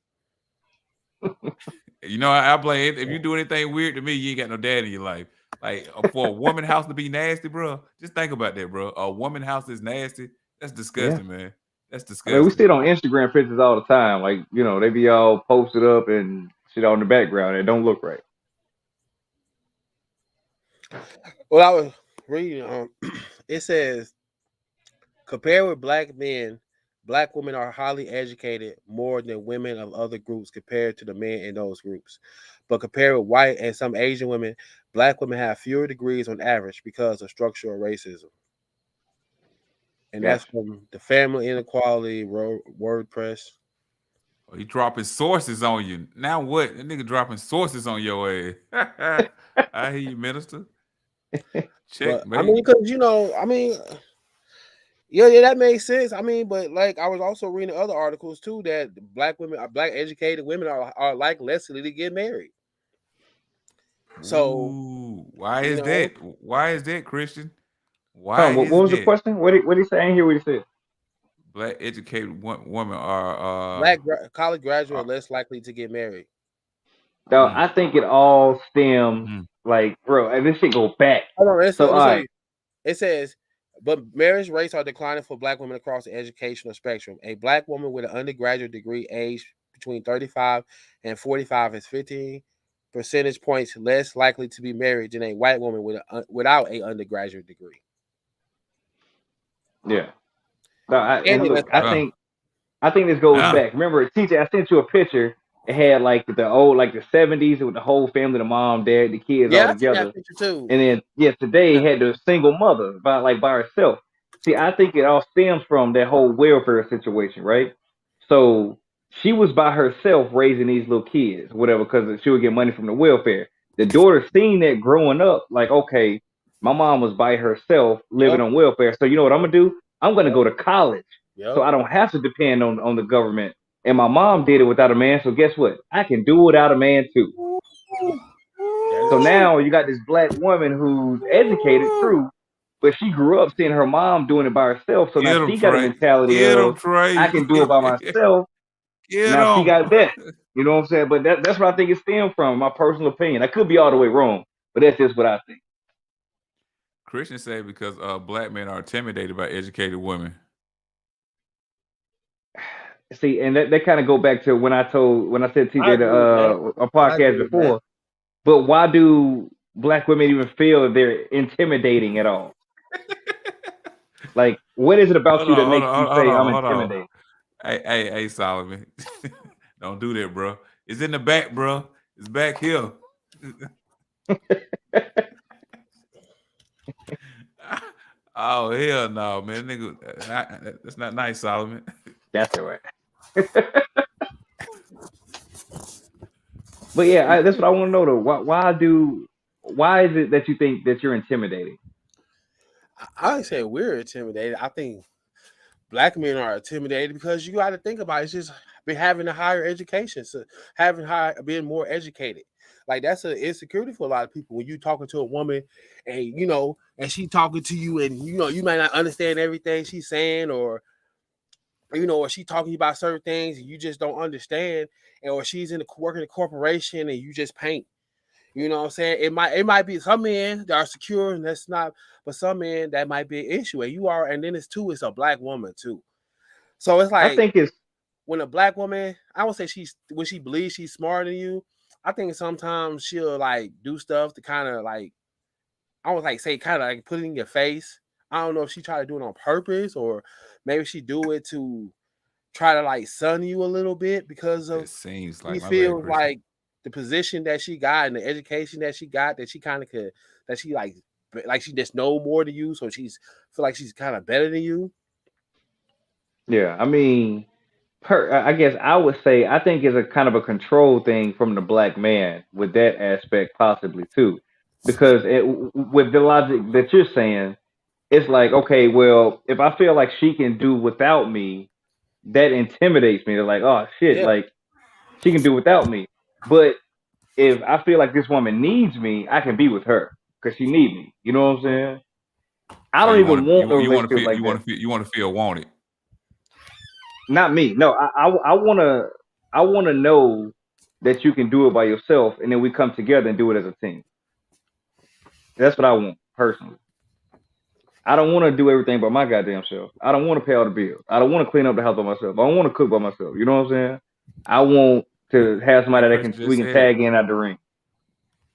I blame if you do anything weird to me, you ain't got no dad in your life. Like for a woman house to be nasty, bro. Just think about that, bro. A woman house is nasty. That's yeah, disgusting, man. That's I mean we see disgusting. it on Instagram pictures all the time. Like they be all posted up and shit on the background. It don't look right. Well, I was reading. It says compared with black men, black women are highly educated more than women of other groups compared to the men in those groups. But compared with white and some Asian women, black women have fewer degrees on average because of structural racism. And that's Gotcha. from the Family Inequality WordPress. Oh, he dropping sources on you. Now what? That nigga dropping sources on your ass. I hear you, minister. But I mean, Checkmate. because yeah, that makes sense. I mean, but like I was also reading other articles too that black women, black educated women are like less likely to get married. So Ooh, why you is know, that? Why is that, Christian? Why Hold on, is what was the that? question? What did he say? I didn't hear what he said. Black educated women are college graduates uh, are less likely to get married. Though mm, I think it all stems mhm. like, bro, and this shit go back. Hold on, So all right, it says, but marriage rates are declining for black women across the educational spectrum. A black woman with an undergraduate degree aged between 35 and 45 is 15 percentage points less likely to be married than a white woman without a undergraduate degree. yeah. No, And and they less look, I likely. Uh, think I think this goes uh, back. Remember, TJ, I sent you a picture. It had like the old, like the '70s with the whole family, the mom, dad, the kids all Yeah, I seen that together. picture too. And then today it had the single mother by herself. See, I think it all stems from that whole welfare situation, right? So she was by herself raising these little kids, whatever, because she would get money from the welfare. The daughter seen that growing up, like, okay, my mom was by herself living on welfare. So you know what I'm gonna do? I'm gonna go to college, so I don't have to depend on the government. And my mom did it without a man, so guess what? I can do it without a man too. So now you got this black woman who's educated, true, but she grew up seeing her mom doing it by herself. So now Get him, she got a Trey. mentality Get him, of I Trey. can do it by myself. Get Now she him. got that. You know what I'm saying? But that's what I think it stemmed from, my personal opinion. I could be all the way wrong, but that's just what I think. Christians say because black men are intimidated by educated women. See, and that kind of go back to when I said TJ a podcast before. But why do black women even feel that they're intimidating at all? Like, what is it about you that makes you say I'm intimidating? Hey, Solomon, don't do that, bro. It's in the back, bro. It's back here. Oh hell no, man, nigga, that's not nice, Solomon. That's all right. But yeah, that's what I want to know though. Why is it that you think that you're intimidating? I ain't saying we're intimidated. I think black men are intimidated because you got to think about it. It's just having a higher education, so being more educated. Like that's an insecurity for a lot of people when you talking to a woman and and she talking to you and you might not understand everything she's saying or or she talking about certain things and you just don't understand, or she's working in a corporation and you just paint. You know what I'm saying? It might be some men that are secure and that's not, but some men that might be an issue. And then it's a black woman too. So it's like I think it's when a black woman, I would say when she believes she's smarter than you, I think sometimes she'll like do stuff to kind of like, I would like say kind of like put it in your face. I don't know if she try to do it on purpose or maybe she do it to try to like sun you a little bit because of it seems like we my bad, feel Christian. like the position that she got and the education that she got that she kind of could that she like she just know more than you, so she's feel like she's kind of better than you. yeah. I mean, I guess I would say I think it's a kind of a control thing from the black man with that aspect possibly too, because with the logic that you're saying, it's like okay, well, if I feel like she can do without me, that intimidates me. They're like, oh shit, Yeah, like she can do without me. But if I feel like this woman needs me, I can be with her because she needs me. You know what I'm saying? I So don't you even want to want a you want to relationship feel like that. you want to feel wanted. Not me. No, I wanna know that you can do it by yourself, and then we come together and do it as a team. That's what I want personally. I don't want to do everything by my goddamn self. I don't want to pay all the bills. I don't want to clean up the house by myself. I don't want to cook by myself. You know what I'm saying? I want to have Man, somebody that Christian we just can said it. tag in at the ring.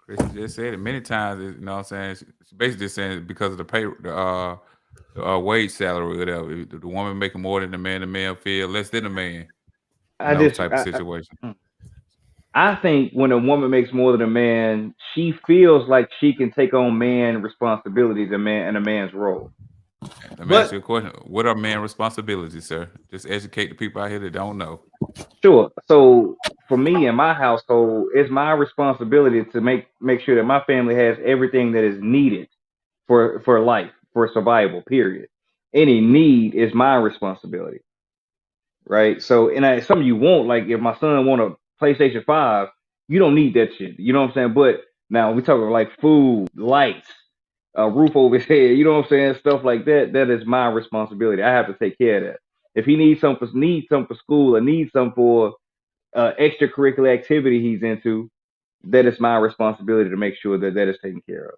Christian just said it many times. You know what I'm saying? She's basically just saying because of the wage salary or whatever. If the woman making more than the man feel less than the man in I those just type of situations. I think when a woman makes more than a man, she feels like she can take on man responsibilities and a man's role. Let me ask But you a question. What are man responsibilities, sir? Just educate the people out here that don't know. sure. So for me in my household, it's my responsibility to make sure that my family has everything that is needed for life, for survival. Period. Any need is my responsibility, right? So something you want, like if my son want a PlayStation 5, you don't need that shit. You know what I'm saying? But now we talking like food, lights, a roof over his head. You know what I'm saying? Stuff like that. That is my responsibility. I have to take care of that. If he needs something for school or needs something for extracurricular activity he's into, that is my responsibility to make sure that that is taken care of.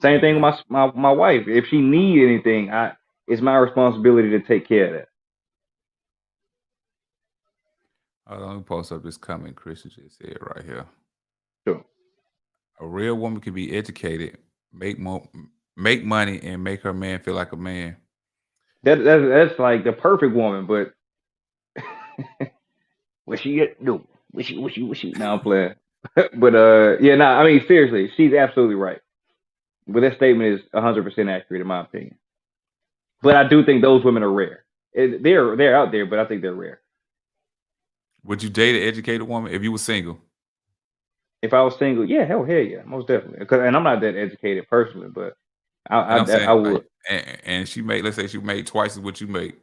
Same thing with Okay. my wife. If she need anything, it's my responsibility to take care of that. Hold on, let me post up this comment Christian just said right here. Sure. A real woman can be educated, make money, and make her man feel like a man. That's like the perfect woman, but what she get? No, what she? Now I'm playing. But yeah, nah. I mean, seriously, she's absolutely right. But that statement is 100% accurate in my opinion. But I do think those women are rare. They're out there, but I think they're rare. Would you date an educated woman if you were single? If I was single, yeah, hell yeah, most definitely. And I'm not that educated personally, but And I'm saying I like, would. and she made, let's say she made twice as what you make.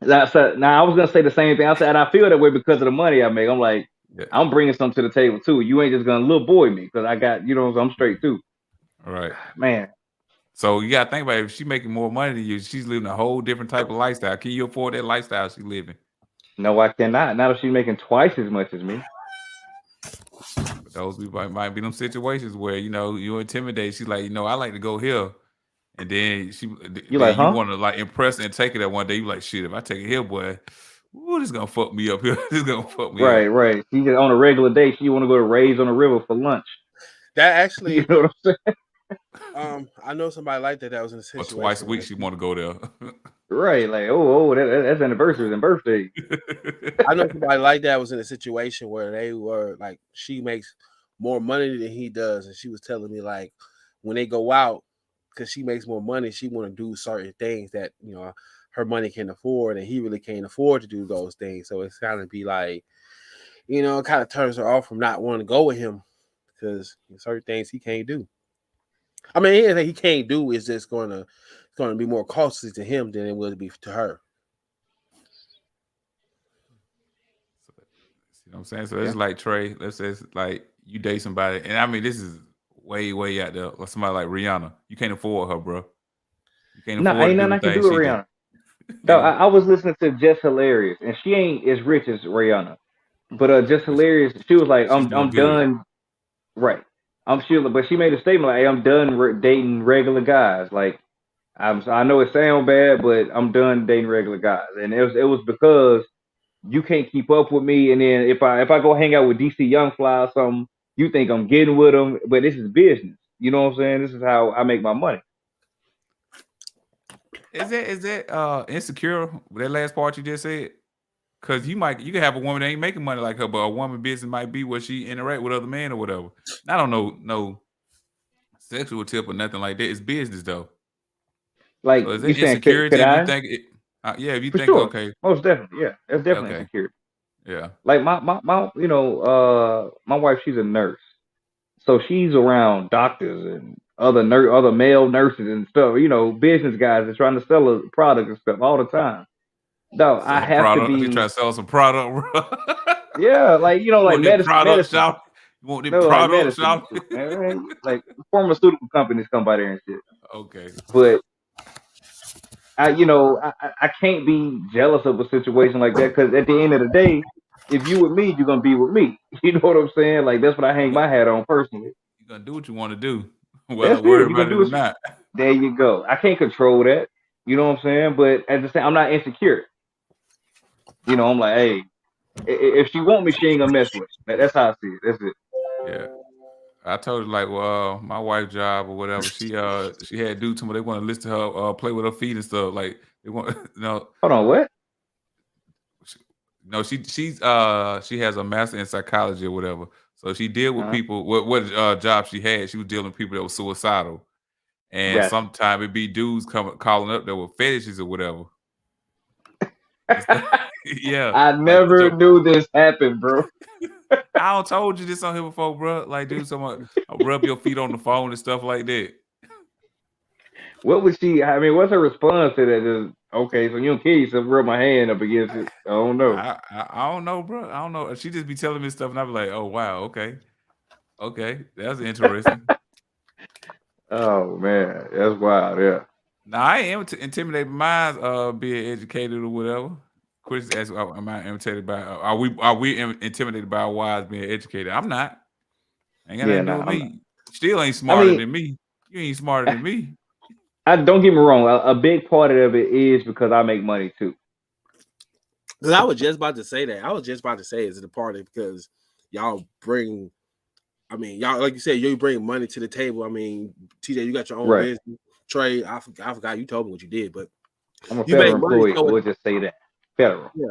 Now, I was gonna say the same thing. I said, and I feel that way because of the money I make. I'm like, Yeah. I'm bringing something to the table too. You ain't just gonna little boy me because I got, I'm straight through. All right. Man. So you gotta think about it. If she's making more money than you, she's living a whole different type of lifestyle. Can you afford that lifestyle she's living? No, I cannot. Not if she's making twice as much as me. But those might be them situations where you intimidate. She's like, I like to go here, and then You like, you huh? want to like impress and take it that one day. You like, shit, if I take it here, boy, ooh, this is gonna fuck me up here. This is gonna fuck me up. Right. She just on a regular day, she want to go to Rays on the River for lunch. That actually, You know what I'm saying? I know somebody like that was in a Or situation. twice a week she want to go there. Right, like that's anniversaries and birthdays. I know somebody like that was in a situation where they were like, she makes more money than he does, and she was telling me like, when they go out, because she makes more money, she want to do certain things that her money can afford, and he really can't afford to do those things. So it's kind of be like, it kind of turns her off from not wanting to go with him because certain things he can't do. I mean, anything he can't do is just going to be more costly to him than it would be to her. You know what I'm saying? So it's like Trey, let's say it's like you date somebody, and I mean this is way, way out there. Like somebody like Rihanna. You can't afford her, bro. You can't No, afford ain't to do nothing the I can do things with she do. Rihanna. No, I was listening to Just Hilarious, and she ain't as rich as Rihanna. But Just Hilarious, she was like, She's doing I'm good. done. Right. But she made a statement like, hey, I'm done dating regular guys. Like, I know it sounds bad, but I'm done dating regular guys. And it was because you can't keep up with me. And then if I go hang out with DC Young Fly or something, you think I'm getting with them, but this is business. You know what I'm saying? This is how I make my money. Is that insecure? That last part you just said? Because you can have a woman that ain't making money like her, but a woman business might be where she interact with other men or whatever. I don't know, no sexual tip or nothing like that. It's business though. Like So is you it saying, insecurity could if you I? think it? Yeah, if you For think sure, okay, most definitely, yeah, that's definitely okay, insecurity. yeah. Like my my wife, she's a nurse, so she's around doctors and other male nurses and stuff. Business guys that's trying to sell a product and stuff all the time. No, I Sell a have to product. She be. trying to sell some product, bro. Yeah, like You like want that product medicine. shop? You want that No, like product medicine and shop? shit, man. Like pharmaceutical companies come by there and shit. Okay. But I can't be jealous of a situation like that because at the end of the day, if you with me, you're gonna be with me. You know what I'm saying? Like that's what I hang my hat on personally. You're gonna do what you want to do, whether That's worry it. You're about gonna it do or what not. there you go. I can't control that. You know what I'm saying? But at the same, I'm not insecure. I'm like, hey, if she want me, she ain't gonna mess with me. That's how I see it. That's it. Yeah. I told her like, well, my wife's job or whatever. She had dudes to me. They want to listen to her play with her feet and stuff. Like they want, Hold on, what? she, no, she has a master in psychology or whatever. So she deal with Uh-huh. people. What job she had? She was dealing with people that were suicidal, and Gotcha. sometimes it be dudes calling up that were fetishes or whatever. Yeah, I like never so. knew this happened, bro. I don't told you this on here before, bro. Like, dude, someone rub your feet on the phone and stuff like that. What would she? I mean, what's her response to that? Just okay, so you don't kill yourself, rub my hand up against it. I don't know. I don't know, bro. I don't know. She just be telling me stuff, and I be like, oh wow, okay, that's interesting. Oh man, that's wild. Yeah. Now I am intimidated by mine being educated or whatever. Chris asked, "Am I intimidated by? Are we intimidated by our wives being educated?" I'm not. Ain't got Yeah. nothing to do Nah, with I'm not. me. Still ain't I smarter mean, than me. You ain't smarter than me. I don't get me wrong. A big part of it is because I make money too. Because I was just about to say that. I was just about to say it's the party because y'all bring. I mean, y'all like you said, you bring money to the table. I mean, TJ, you got your own Right. business. Trey, I forgot you told me what you did, but I'm a you make federal money. employee. So We'll just say that federal. yeah.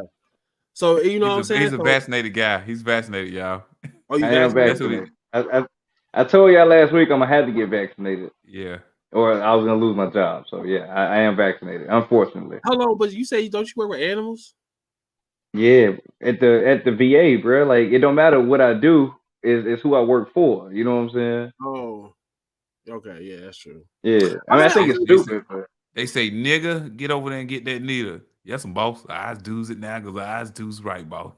So you know what I'm saying. He's a So vaccinated guy. He's vaccinated, y'all. are you I am vaccinated? That's what he. vaccinated. I told y'all last week I'm gonna have to get vaccinated, Yeah. or I was gonna lose my job. So yeah, I am vaccinated. Unfortunately. How long? But you say don't you work with animals? Yeah, at the VA, bro. Like it don't matter what I do. is who I work for. You know what I'm saying? Oh, okay, yeah, that's true. Yeah, I mean, I think it's stupid, but they say, nigga, get over there and get that needle. Yes, some boss. I do's it now because I do's right, boss.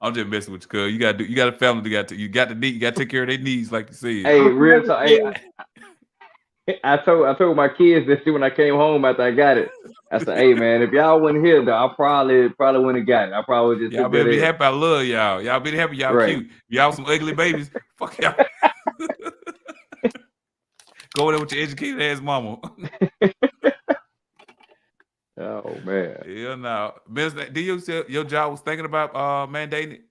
I'm just messing with you, cuz you got a family you got to take care of their needs, like you said. hey, real talk. Hey, I told my kids this shit when I came home after I got it. I said, "Hey man, if y'all wasn't here, though, I probably wouldn't have got it. I probably would just Y'all sit there. better be happy. I love y'all. Y'all better happy. Y'all Right. cute. Y'all some ugly babies. Fuck y'all. Go over there with your educated ass mama. Oh man. Yeah, no. Do you say your job was thinking about mandating it?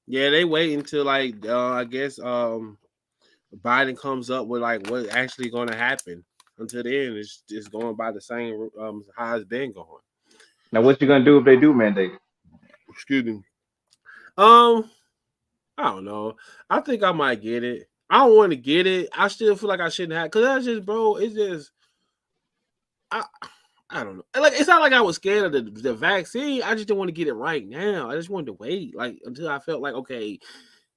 Yeah, they wait until like I guess Biden comes up with like what's actually going to happen. Until then, it's just going by the same how it's been going. Now, what you gonna do if they do mandate it? Excuse me. I don't know. I think I might get it. I don't want to get it. I still feel like I shouldn't have, because that's just, bro. It's just I don't know. Like, it's not like I was scared of the vaccine. I just didn't want to get it right now. I just wanted to wait, like, until I felt like, okay,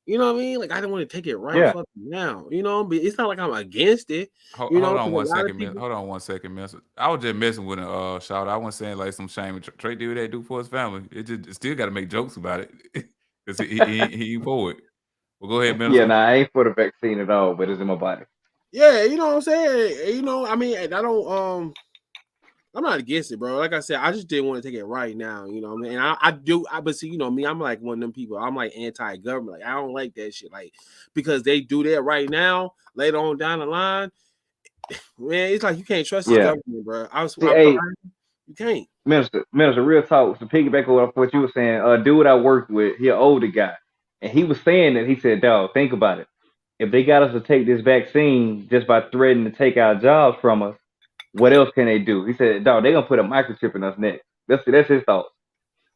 you know what I mean? Like, I didn't want to take it right fucking now. You know, but it's not like I'm against it. Hold on 1 second, man. Hold on 1 second, man. I was just messing with a shout. I wasn't saying like some shame. Trey did what they do for his family. It still got to make jokes about it because he ain't for it. Well, go ahead, man. Yeah, nah, I ain't for the vaccine at all, but it's in my body. Yeah, you know what I'm saying? You know, I mean, I don't I'm not against it, bro. Like I said, I just didn't want to take it right now. You know what I mean? But see, you know me, I'm like one of them people. I'm like anti-government. Like, I don't like that shit. Like, because they do that right now, later on down the line, man, it's like you can't trust the government, bro. You can't. Minister, real talk. To piggyback off what you were saying, dude I worked with, he an older guy, and he was saying that he said, "Dog, think about it. If they got us to take this vaccine just by threatening to take our jobs from us, what else can they do?" He said, "Dog, they're gonna put a microchip in us next." That's his thought.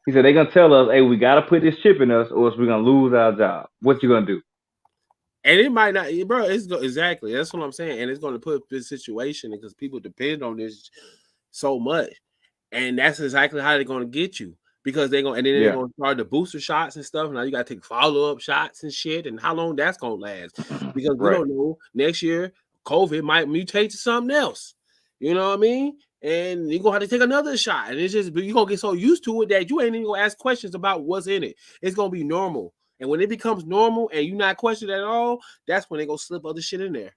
He said they're gonna tell us, "Hey, we gotta put this chip in us, or else we're gonna lose our job. What you gonna do?" And it might not, bro. Exactly. That's what I'm saying. And it's going to put this situation because people depend on this so much, and that's exactly how they're going to get you, because they're going, and then they're going to start the booster shots and stuff. Now you got to take follow-up shots and shit, and how long that's going to last, because we don't know. Next year, COVID might mutate to something else. You know what I mean? And you're gonna have to take another shot, and it's just you're gonna get so used to it that you ain't even gonna ask questions about what's in it. It's gonna be normal. And when it becomes normal and you're not questioned at all, that's when they go slip other shit in there.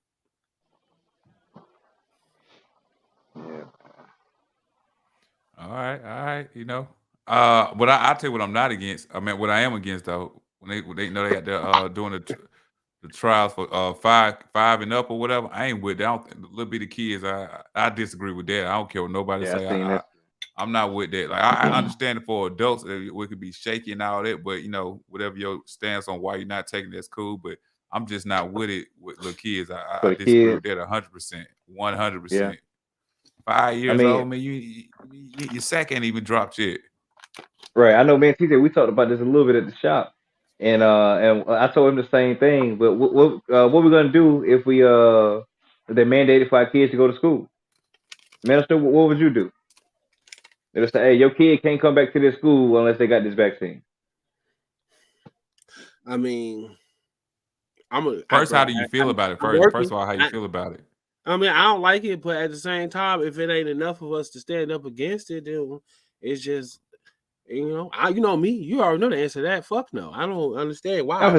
Yeah. All right. You know, but I tell you what I'm not against. I mean, what I am against though, when they know they got the doing the trials for 5 and up or whatever, I ain't with that. The little bitty kids, I disagree with that. I don't care what nobody say. I'm not with that. Like, I understand it for adults, it could be shaky and all that, but you know, whatever your stance on why you're not taking that's cool. But I'm just not with it with little kids. I disagree with that 100%, 100%. 5 years old, man, your sack ain't even dropped yet. Right. I know, man. TJ, we talked about this a little bit at the shop, and I told him the same thing. But what we gonna do if they mandated for our kids to go to school? Minister, what would you do? They'll say, "Hey, your kid can't come back to this school unless they got this vaccine." I mean, how do you feel about it? First of all, how you feel about it? I mean, I don't like it, but at the same time, if it ain't enough of us to stand up against it, then it's just, you know me. You already know the answer to that. Fuck no. I don't understand why.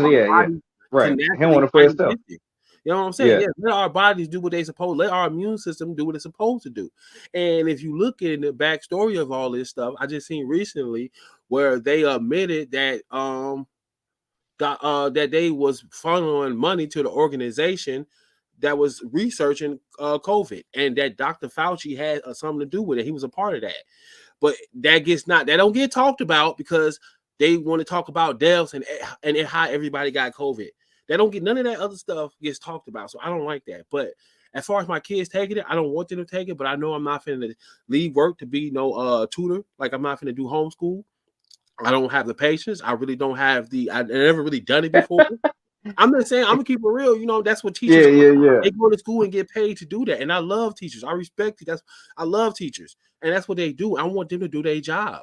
Right. He don't want to play himself. You know what I'm saying? Yeah. Let our bodies do what they supposed. Let our immune system do what it's supposed to do. And if you look at the backstory of all this stuff, I just seen recently where they admitted that that they was funneling money to the organization that was researching COVID, and that Dr. Fauci had something to do with it. He was a part of that. But that don't get talked about because they want to talk about deaths and how everybody got COVID. They don't get none of that other stuff gets talked about. So I don't like that. But as far as my kids taking it, I don't want them to take it, but I know I'm not finna leave work to be no tutor. Like, I'm not finna do homeschool. I don't have the patience. I really don't have I never really done it before. I'm not saying, I'm gonna keep it real. You know, that's what teachers They go to school and get paid to do that. And I love teachers. I respect it. I love teachers. And that's what they do. I want them to do their job.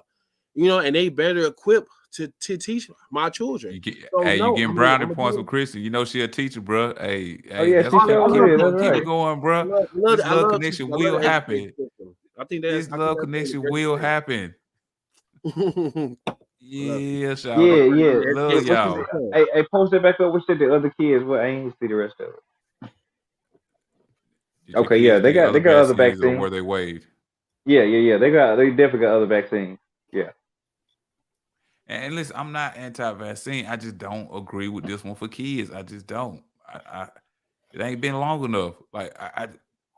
You know, and they better equip to teach my children. You get, So you no, getting I'm brownie gonna points do with it. Christian. You know she a teacher, bro. Hey, Oh yeah, that's she what sure I is. That's keep it right. going, bro. This I love love connection teachers. I love will the education happen. system. I think This love connection will happen. great. Yeah, shout Yeah, out. yeah. Love What she y'all. said? Hey, post it back up. What said the other kids? Well, I ain't see the rest of it. Did your Okay, yeah, kids they get other got other vaccines or vaccines. were they waived? Yeah. They definitely got other vaccines. Yeah. And listen, I'm not anti-vaccine. I just don't agree with this one for kids. I just don't. It ain't been long enough. Like I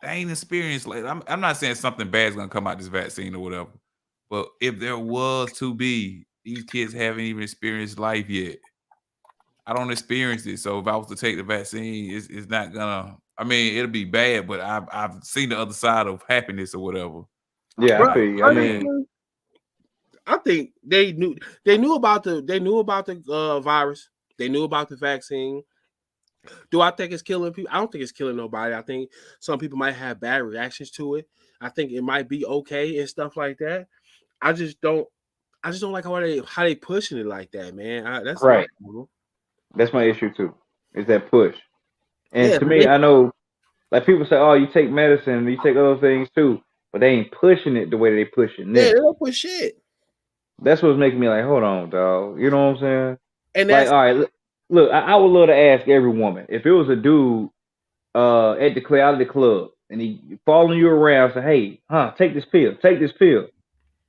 ain't experienced. Like I'm not saying something bad's gonna come out this vaccine or whatever. But if there was to be, these kids haven't even experienced life yet. I don't experience it. So if I was to take the vaccine, it's not gonna. I mean, it'll be bad, but I've seen the other side of happiness or whatever. Yeah, I Bro, feel you. I mean, I think they knew about the virus. They knew about the vaccine. Do I think it's killing people? I don't think it's killing nobody. I think some people might have bad reactions to it. I think it might be okay and stuff like that. I just don't like how they pushing it like that, man. That's my right. problem. That's my issue too. Is that push? And Yeah, to me, I know, like people say, oh, you take medicine, you take other things too, but they ain't pushing it the way they pushing they this. don't push shit. That's what's making me like, hold on, dog. You know what I'm saying? And Like, that's all right, look, I would love to ask every woman if it was a dude at the out of the club and he following you around, say, hey, take this pill, take this pill.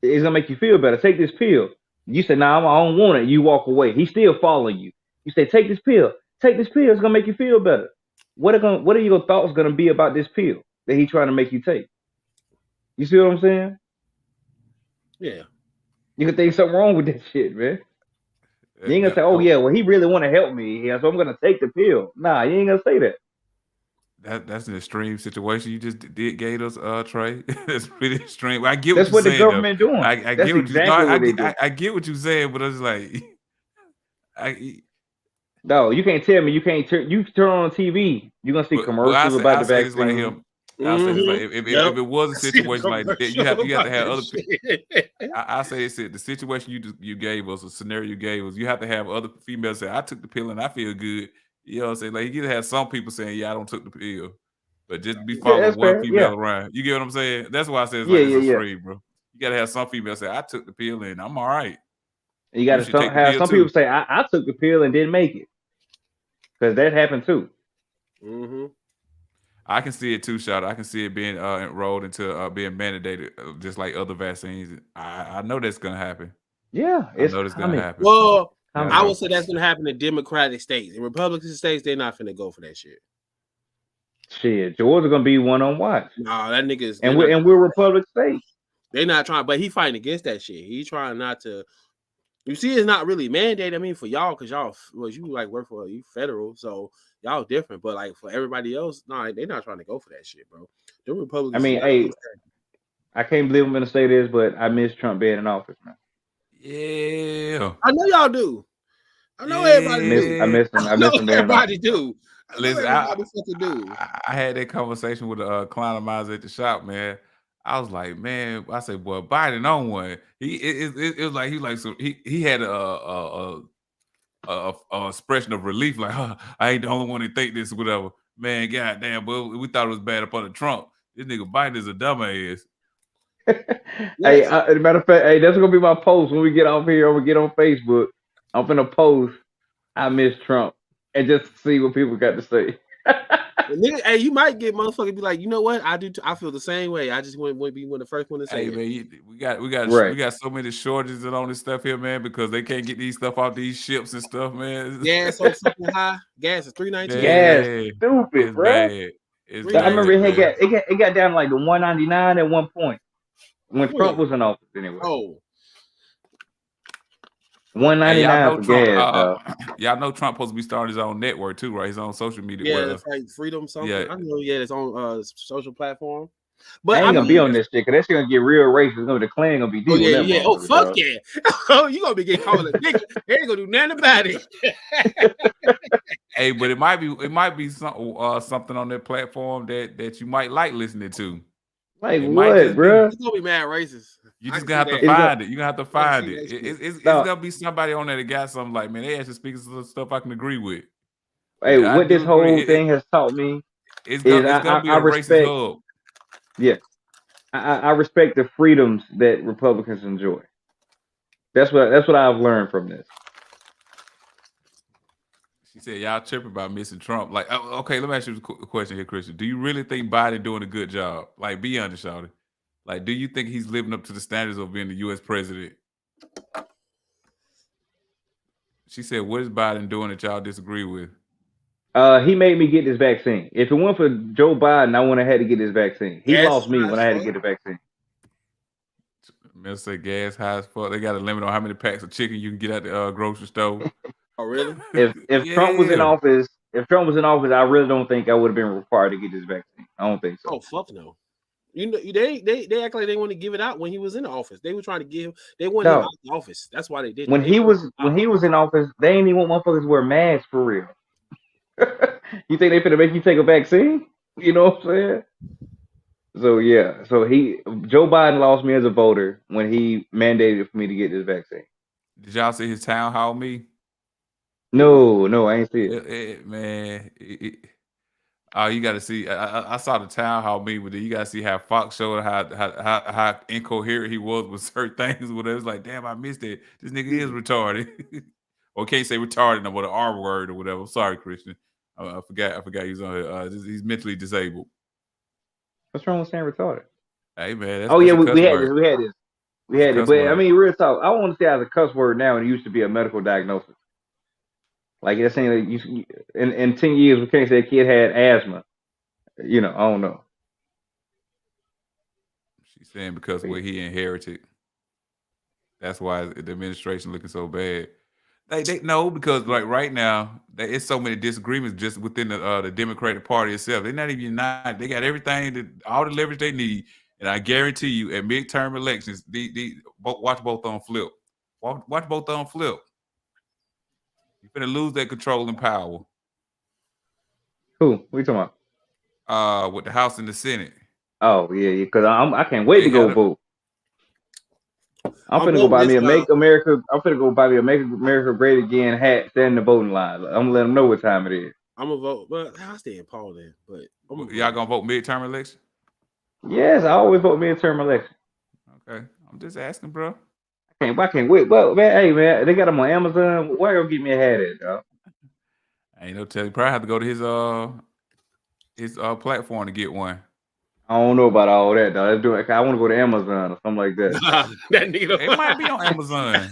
It's gonna make you feel better. Take this pill. You say, nah, I don't want it. You walk away. He's still following you. You say, take this pill. Take this pill. It's gonna make you feel better. What are your thoughts gonna be about this pill that he's trying to make you take? You see what I'm saying? yeah. You can think something wrong with that shit, man. You ain't gonna say, oh yeah, well he really want to help me, yeah, so I'm gonna take the pill. Nah, you ain't gonna say that. That's an extreme situation you just gave us, Trey. That's pretty extreme. I get what That's you're what the saying, though. government doing. I That's get what you. No, exactly what they do. I get what you're saying, but I was like, No, you can't tell me you can't you turn on TV, you're gonna see but commercials about I the say this like vaccine. him. I say this like if it was a I see the situation like that, you commercial have to about have that other. shit. I say it's the situation you gave us, a scenario you gave us. You have to have other females say, "I took the pill and I feel good." You know what I'm saying? Like you gotta have some people saying, "Yeah, I don't took the pill," but just be Yeah, following that's one fair. Yeah. female around. You get what I'm saying? That's why I say it's Yeah, like it's yeah, yeah. extreme, bro. You gotta have some females say, "I took the pill and I'm all right." You You gotta should take the have pill some people too. say, I took the pill and didn't make it. Because that happened too. Mm-hmm. I can see it too, Shot. I can see it being enrolled into being mandated, just like other vaccines. I know that's gonna happen. Yeah, I it's know that's gonna coming. happen. Well, I Bro. would say that's gonna happen in Democratic states. In Republican states, they're not finna go for that shit. Shit, Georgia gonna be one on watch. Nah, that nigga is. And we're Republic state. They're not trying, but he fighting against that shit. He trying not to. You see, it's not really mandated. I mean, for y'all, because y'all, well, you like work for you federal, so y'all different. But like for everybody else, nah, they're not trying to go for that shit, bro. The I Republicans. mean, hey, I can't believe I'm gonna say this, but I miss Trump being in office, man. Yeah. I know y'all do. I know Yeah. everybody do. I miss him. I know being in everybody office. do. I know Listen, everybody fucking do. I had that conversation with a client of mine at the shop, man. I was like, man, I said, boy, Biden on one. It was like so he had a expression of relief, like, huh, I ain't the only one that think this, whatever. Man, goddamn, but we thought it was bad up under Trump. This nigga Biden is a dumbass. Hey, as a matter of fact, hey, that's gonna be my post when we get off here or we get on Facebook. I'm gonna post I miss Trump and just see what people got to say. Nigga, hey, you might get motherfucker be like, you know what? I do. I feel the same way. I just want to be one of the first one to say Hey it. man, we got so many shortages on this stuff here, man, because they can't get these stuff off these ships and stuff, man. Gas so fucking high. Gas is $3.19. Gas, Yeah, stupid, it's bro. bad. It's I I remember bad, it got down to like the 199 at one point when Trump was in office. Anyway, Oh, 199 for Trump. gas, dog. Y'all know Trump supposed to be starting his own network too, right? His own social media. yeah, Well, that's like Freedom something. yeah. I know. Yeah, it's on social platform. But I ain't gonna be on this shit because that's gonna get real racist. It's gonna be the Klan gonna be deep on that. Yeah. Oh fuck dog. Yeah. Oh, you gonna be getting called a nigga. They ain't gonna do nothing about it. Hey, but it might be something on that platform that you might like listening to. Like what, bro? It's gonna be mad racist. You just gonna have to find it. You gonna have to find it. It's gonna be somebody on there that got something like, man, they actually speaking some stuff I can agree with. Hey, what this whole thing has taught me is gonna be a racist hub. Yeah, I respect the freedoms that Republicans enjoy. That's what I've learned from this. She said, "Y'all tripping about missing Trump." Like, okay, let me ask you a question here, Christian. Do you really think Biden doing a good job? Like, be honest, Shawty. Like, do you think he's living up to the standards of being the U.S. president? She said, "What is Biden doing that y'all disagree with?" He made me get this vaccine. If it weren't for Joe Biden, I wouldn't have had to get this vaccine. He lost me when I had to get the vaccine. Mister gas high as fuck. They got a limit on how many packs of chicken you can get at the grocery store. Oh, really? If Trump was in office, I really don't think I would have been required to get this vaccine. I don't think so. Oh, fuck no. You know, they act like they want to give it out when he was in office. They were trying to give. They wanted him out of the office. That's why they did. When he was in office, they ain't even want motherfuckers to wear masks for real. You think they finna make you take a vaccine? You know what I'm saying? So yeah, Joe Biden lost me as a voter when he mandated for me to get this vaccine. Did y'all see his town hall meeting? No, I ain't see it. Man, you got to see. I saw the town hall meeting with it. You got to see how Fox showed how incoherent he was with certain things. Whatever. It's like, damn, I missed it. This nigga is retarded, or can't say retarded, no, with an R word or whatever. Sorry, Christian. I forgot he's on here. He's mentally disabled. What's wrong with saying retarded? Hey man, we had this. But I mean, real talk. I want to say as a cuss word now, and it used to be a medical diagnosis. Like they're saying that in 10 years we can't say a kid had asthma. You know, I don't know. She's saying because what he inherited. That's why the administration looking so bad. They know because like right now there is so many disagreements just within the Democratic Party itself. They're not even united. They got everything, all the leverage they need, and I guarantee you, at midterm elections, watch both of them flip. Watch both of them flip. You're gonna lose that control and power. Who? What are you talking about? With the House and the Senate. Oh yeah, because I can't wait to go vote. I'm finna go buy me a Make America. I'm finna go buy me a Make America Great Again hat. Stand in the voting line. I'm gonna let them know what time it is. I'm gonna vote, but I stay in Paul then. But y'all gonna vote midterm election? Yes, I always vote midterm election. Okay, I'm just asking, bro. I can't wait. Well, man, hey man, they got them on Amazon. Where you get me a hat at, dog? I ain't no tell you. Probably have to go to his platform to get one. I don't know about all that, though. Let's do it. I want to go to Amazon or something like that. It might be on Amazon.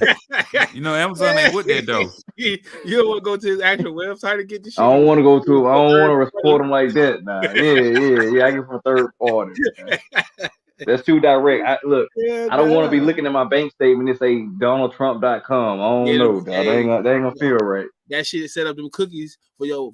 You know, Amazon ain't with that though. You don't want to go to his actual website to get the shit. I don't want to go to. I don't want to support him like that. Nah, yeah. I get from third party. That's too direct. I don't want to be looking at my bank statement and say DonaldTrump.com. I don't know, dog. They ain't gonna feel right. That shit set up them cookies for your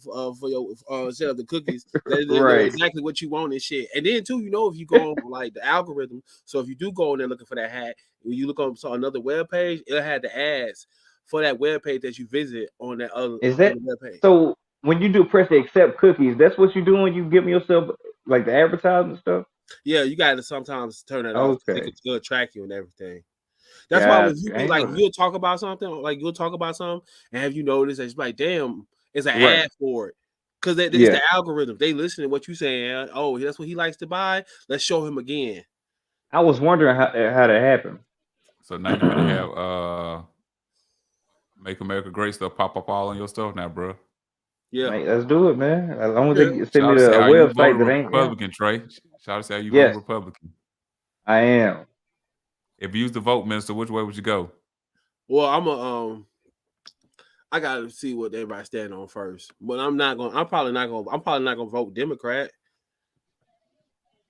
set up the cookies. That right. Exactly what you want and shit. And then too, you know, if you go on like the algorithm, so if you do go in there looking for that hat, when you look on another web page, it'll have the ads for that web page that you visit on that other web page. So when you do press the accept cookies, that's what you're doing. You give me yourself like the advertising stuff. Yeah, you got to sometimes turn it off. They can still track you and everything. That's why when you like you'll talk about something, and have you noticed that it's like, damn, it's an ad for it. Because it's the algorithm. They listen to what you're saying. Oh, that's what he likes to buy. Let's show him again. I was wondering how that happened. So now you're gonna have Make America Great stuff pop up all on your stuff now, bro. Yeah, mate, let's do it, man. As long as they send me a website that ain't Republican, Trey. Shout out to say how you vote Republican. I am. If you use the vote, minister, which way would you go? Well, I gotta see what everybody stand on first. But I'm probably not gonna vote Democrat.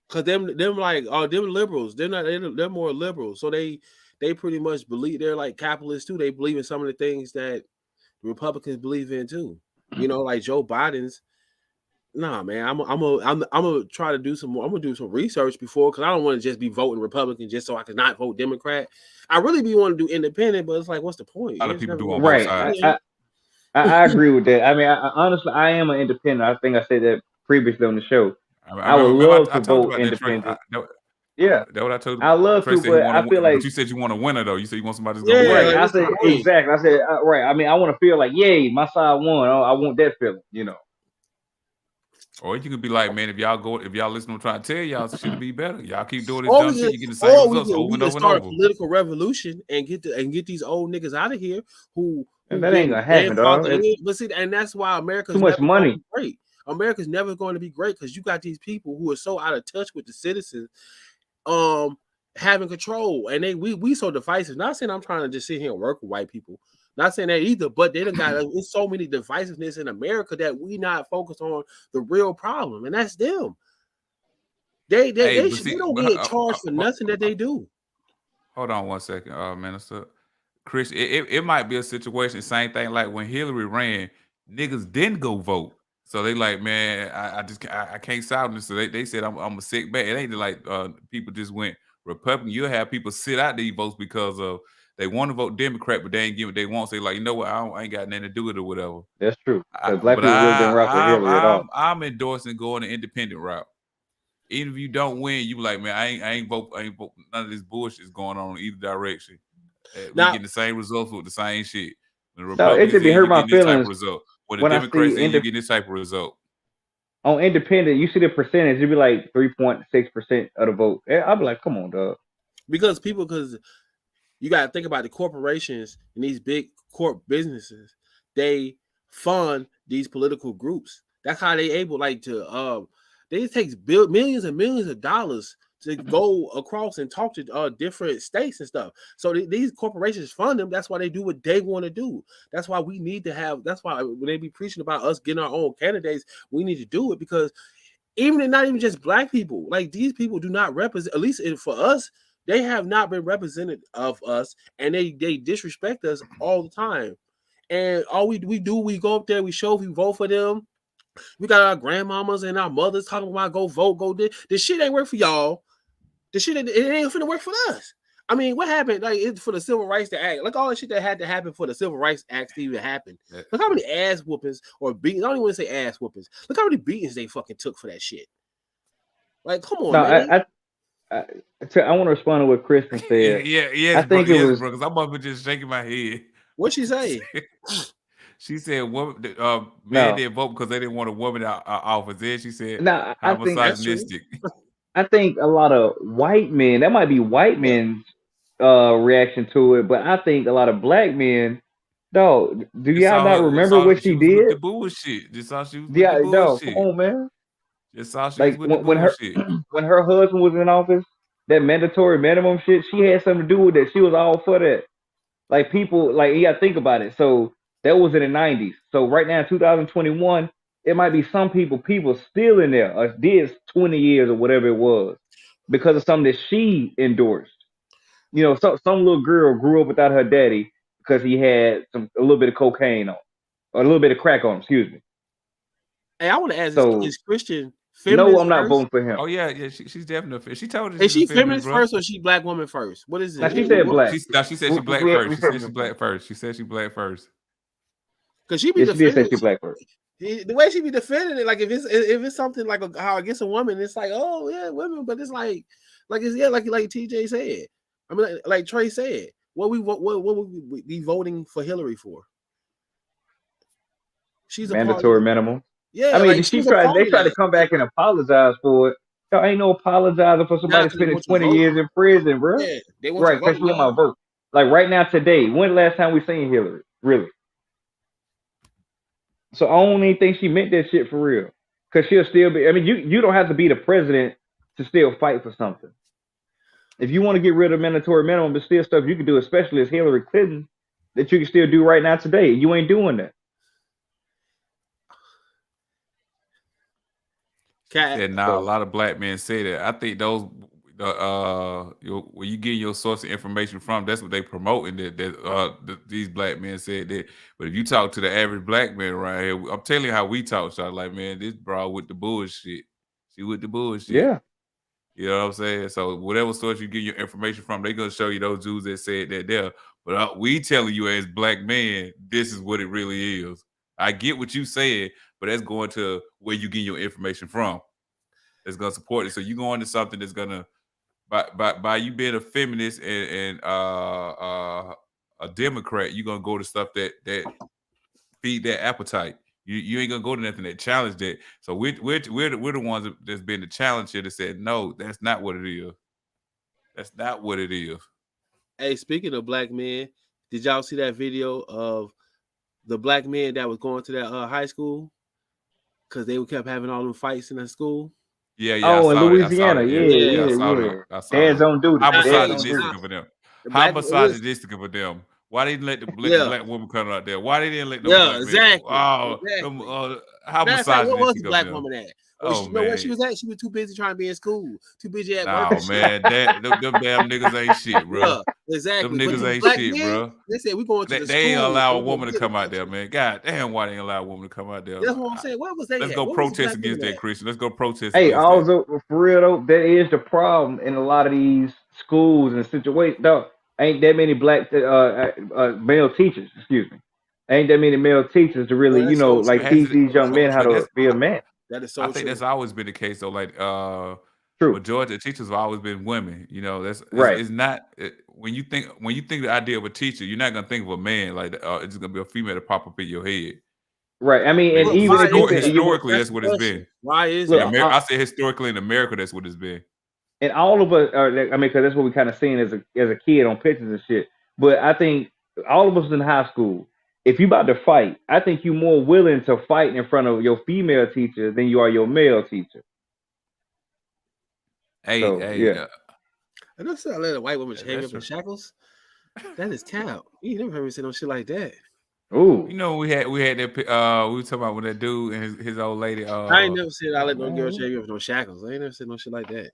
Cause them like them liberals, they're more liberal. So they pretty much believe they're like capitalists too. They believe in some of the things that Republicans believe in too. You know, like Joe Biden's. Nah, man, I'm gonna try to do some more. I'm gonna do some research before, because I don't want to just be voting Republican just so I can not vote Democrat. I really be want to do independent, but it's like, what's the point? A lot of people do on both sides. I agree with that. I mean, honestly, I am an independent. I think I said that previously on the show. I would love to vote independent. Yeah, That's what I told. I love Trey to, said he but want I to feel win, like but you said you want a winner though. You said you want somebody who's gonna Yeah, win. right. like I what's the said point? exactly. I said right. I mean, I want to feel like, yay, my side won. I want that feeling. Or you could be like, man, if y'all listen to what I'm trying to tell y'all, shit'll be better. Y'all keep doing this Or dumb we shit, can, you get the same results we over and can over and start a over. political revolution and get these old niggas out of here who And that ain't been gonna happen, dog. grandfathered in. But see, and that's why Too America's much never going to money. be great. America's never going to be great because you got these people who are so out of touch with the citizens, having control, and we so divisive. Not saying I'm trying to just sit here and work with white people. Not saying that either, but they done got it's so many divisiveness in America that we not focused on the real problem, and that's them. They don't get charged for nothing that they do. Hold on one second, Minister Chris. It might be a situation, same thing like when Hillary ran, niggas didn't go vote. So they like, man, I can't silence this. So they said I'm a sick bet. It ain't like people just went Republican. You'll have people sit out these votes because of they want to vote Democrat, but they ain't get what they want. So they like, you know what, I ain't got nothing to do with it or whatever. That's true. Because black people really didn't rock with Hillary at all. I'm endorsing going the independent route. Even if you don't win, you like, man, I ain't vote none of this bullshit is going on in either direction. We getting the same results with the same shit. When the Republicans say you getting this type of result. When the Democrats say you getting this type of result. On independent, you see the percentage, it'd be like 3.6% of the vote. I'd be like, come on, dog. Because you got to think about the corporations and these big corp businesses. They fund these political groups. That's how they able to they take millions and millions of dollars to go across and talk to different states and stuff. So these corporations fund them. That's why they do what they want to do. That's why we need to have. That's why when they be preaching about us getting our own candidates, we need to do it because even not even just black people, like these people do not represent. At least for us, they have not been represented of us, and they disrespect us all the time. And all we do, we go up there, we show, we vote for them. We got our grandmamas and our mothers talking about go vote, go this shit ain't work for y'all. The shit it ain't finna work for us. I mean, what happened? Like for the Civil Rights Act, like all the shit that had to happen for the Civil Rights Act to even happen. Look how many ass whoopings or beatings. I don't even want to say ass whoopings. Look how many beatings they fucking took for that shit. Like, come on, man. I want to respond to what Kristen said. Yes, I think bro, it was. Because I'm up just shaking my head. What'd she say? She said, "Men didn't vote because they didn't want a woman out office." Then she said, "No, how misogynistic." I think a lot of white men. That might be white men's reaction to it, but I think a lot of black men. Dog, do y'all not remember what she did? With the bullshit. Just saw she was with the bullshit. Dog, come on, man. Just saw she was with the bullshit. When her husband was in office, that mandatory minimum shit, she had something to do with it. She was all for that. Like people, like you gotta think about it. So that was in the 90s. So right now, in 2021, it might be some people still in there, or did 20 years or whatever it was, because of something that she endorsed. Some little girl grew up without her daddy because he had a little bit of cocaine on, or a little bit of crack on. Excuse me. Hey, I want to ask: is Christian feminist? No, I'm not voting for him. Oh yeah. She's definitely. She told us. Is she feminist first or she black woman first? What is it? Now she said black. She said she black first. She said she black first. She said she black first. Because she be defending. She black first. The way she be defending it, like if it's something like how against a woman, it's like, oh yeah, women, but it's like it's like TJ said. I mean, like Trey said, what would we be voting for Hillary for? She's a mandatory minimum. Yeah, I mean, they tried to come back and apologize for it. There ain't no apologizing for somebody spending 20 years in prison, bro. Yeah, they want right, because she want my vote. Like right now, today, when the last time we seen Hillary? Really? So I don't even think she meant that shit for real. Because she'll still be. I mean, you don't have to be the president to still fight for something. If you want to get rid of mandatory minimum, there's still stuff you can do, especially as Hillary Clinton, that you can still do right now today. You ain't doing that. A lot of black men say that. I think those where you get your source of information from, that's what they promoting. These black men said that. But if you talk to the average black man right here, I'm telling you how we talk. So like, man, this bro with the bullshit. She with the bullshit. Yeah. You know what I'm saying? So whatever source you get your information from, they're gonna show you those Jews that said that there. But we telling you as black men, this is what it really is. I get what you said, but that's going to where you get your information from. That's gonna support it. So you go into something that's gonna by you being a feminist and a Democrat, you're gonna go to stuff that feed that appetite. You ain't gonna go to nothing that challenge that. So we're the ones that's been the challenge here that said no, that's not what it is. That's not what it is. Hey, speaking of black men, did y'all see that video of the black men that was going to that high school because they kept having all them fights in the school? Yeah, I Oh, in saw it. I saw Louisiana, it. yeah. I saw Dad's that. on duty. How Dad's on duty. misogynistic of them. The How black misogynistic of them. Why they didn't let the yeah, black woman come out there? Why they didn't let no yeah, black man? exactly, Oh, exactly. how Matter of fact, what was the misogynistic of black them. woman at? Or Oh you know where she man. was at? She was too busy trying to be in school, too busy at work. No man, them damn niggas ain't shit, bro. Yeah, Them exactly. But niggas the ain't black shit, men, bro. they said we going to the They ain't school. allow a And woman to get come out attention. there, man. God damn, why they ain't allow a woman to come out there? That's what I'm saying. Where was they Let's at? go Where was the protest black against women that, at? Christian. Let's go protest Hey, against that. also for real though, that is the problem in a lot of these schools and situations. Though ain't that many black male teachers. Excuse me, ain't that many male teachers to really, Oh, that's so like true. teach these young men how But to that's be a man. That is I so think true. that's always been the case though. Like True. majority of teachers have always been women. You know, Right. it's not when you think the idea of a teacher, you're not gonna think of a man like it's gonna be a female to pop up in your head. Right. I mean, and Look, even why if you is can, that? Historically, That's that's the what it's question. been. Why is look, that? I say historically in America, that's what it's been. and all of us are. I mean, because that's what we kind of seen as a kid on pictures and shit. But I think all of us in high school, if you about to fight, I think you're more willing to fight in front of your female teacher than you are your male teacher. So Hey, yeah. I never said I let a white woman hang that's up in true. shackles. That is cap. You never heard me say no shit like that. Ooh. You know, we had that. We were talking about when that dude and his old lady. I ain't never said I let no girl Man. hang up with no shackles. I ain't never said no shit like that.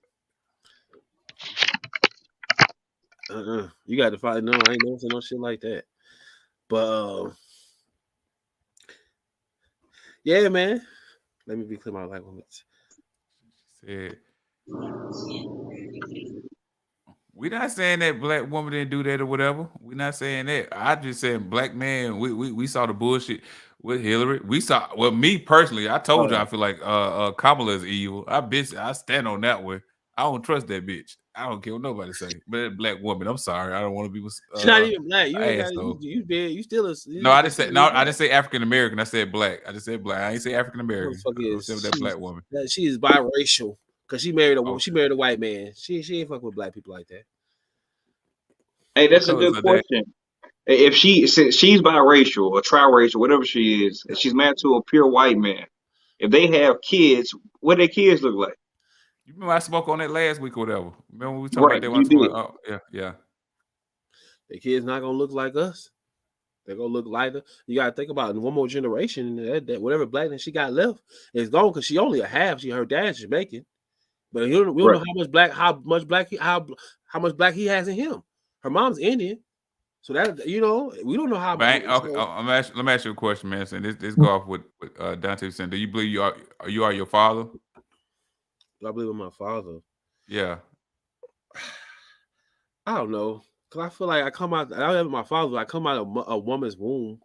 You got to fight. No, I ain't never said no shit like that. But yeah, man. Let me be clear my white woman. Said, we not saying that black woman didn't do that or whatever. We not saying that. I just saying black man. We saw the bullshit with Hillary. We saw. Well, me personally, I told you I feel like Kamala is evil. I stand on that one. I don't trust that bitch. I don't care what nobody say. But that black woman, I'm sorry. I don't want to be She's not even black. You ain't got asshole. you still a No, I didn't say African American. I said black. I just said black. I ain't say African American. I said that black woman. She is biracial because she married a white man. She ain't fuck with black people like that. Hey, that's a good question. If since she's biracial or triracial, whatever she is, and she's married to a pure white man, if they have kids, what their kids look like? You remember I spoke on that last week or whatever? Remember we were talking Right, about that you one? did. Oh, yeah. The kids not gonna look like us. They're gonna look lighter. You gotta think about it. In one more generation, that whatever blackness she got left is gone because she only a half. Her dad's Jamaican, but we don't know how much black he has in him. Her mom's Indian, so that we don't know how. Okay, let me ask you a question, man. And this go off with Dante saying. Do you believe you are your father? Do I believe in my father? Yeah. I don't know, cause I feel like I have my father. I come out of a woman's womb.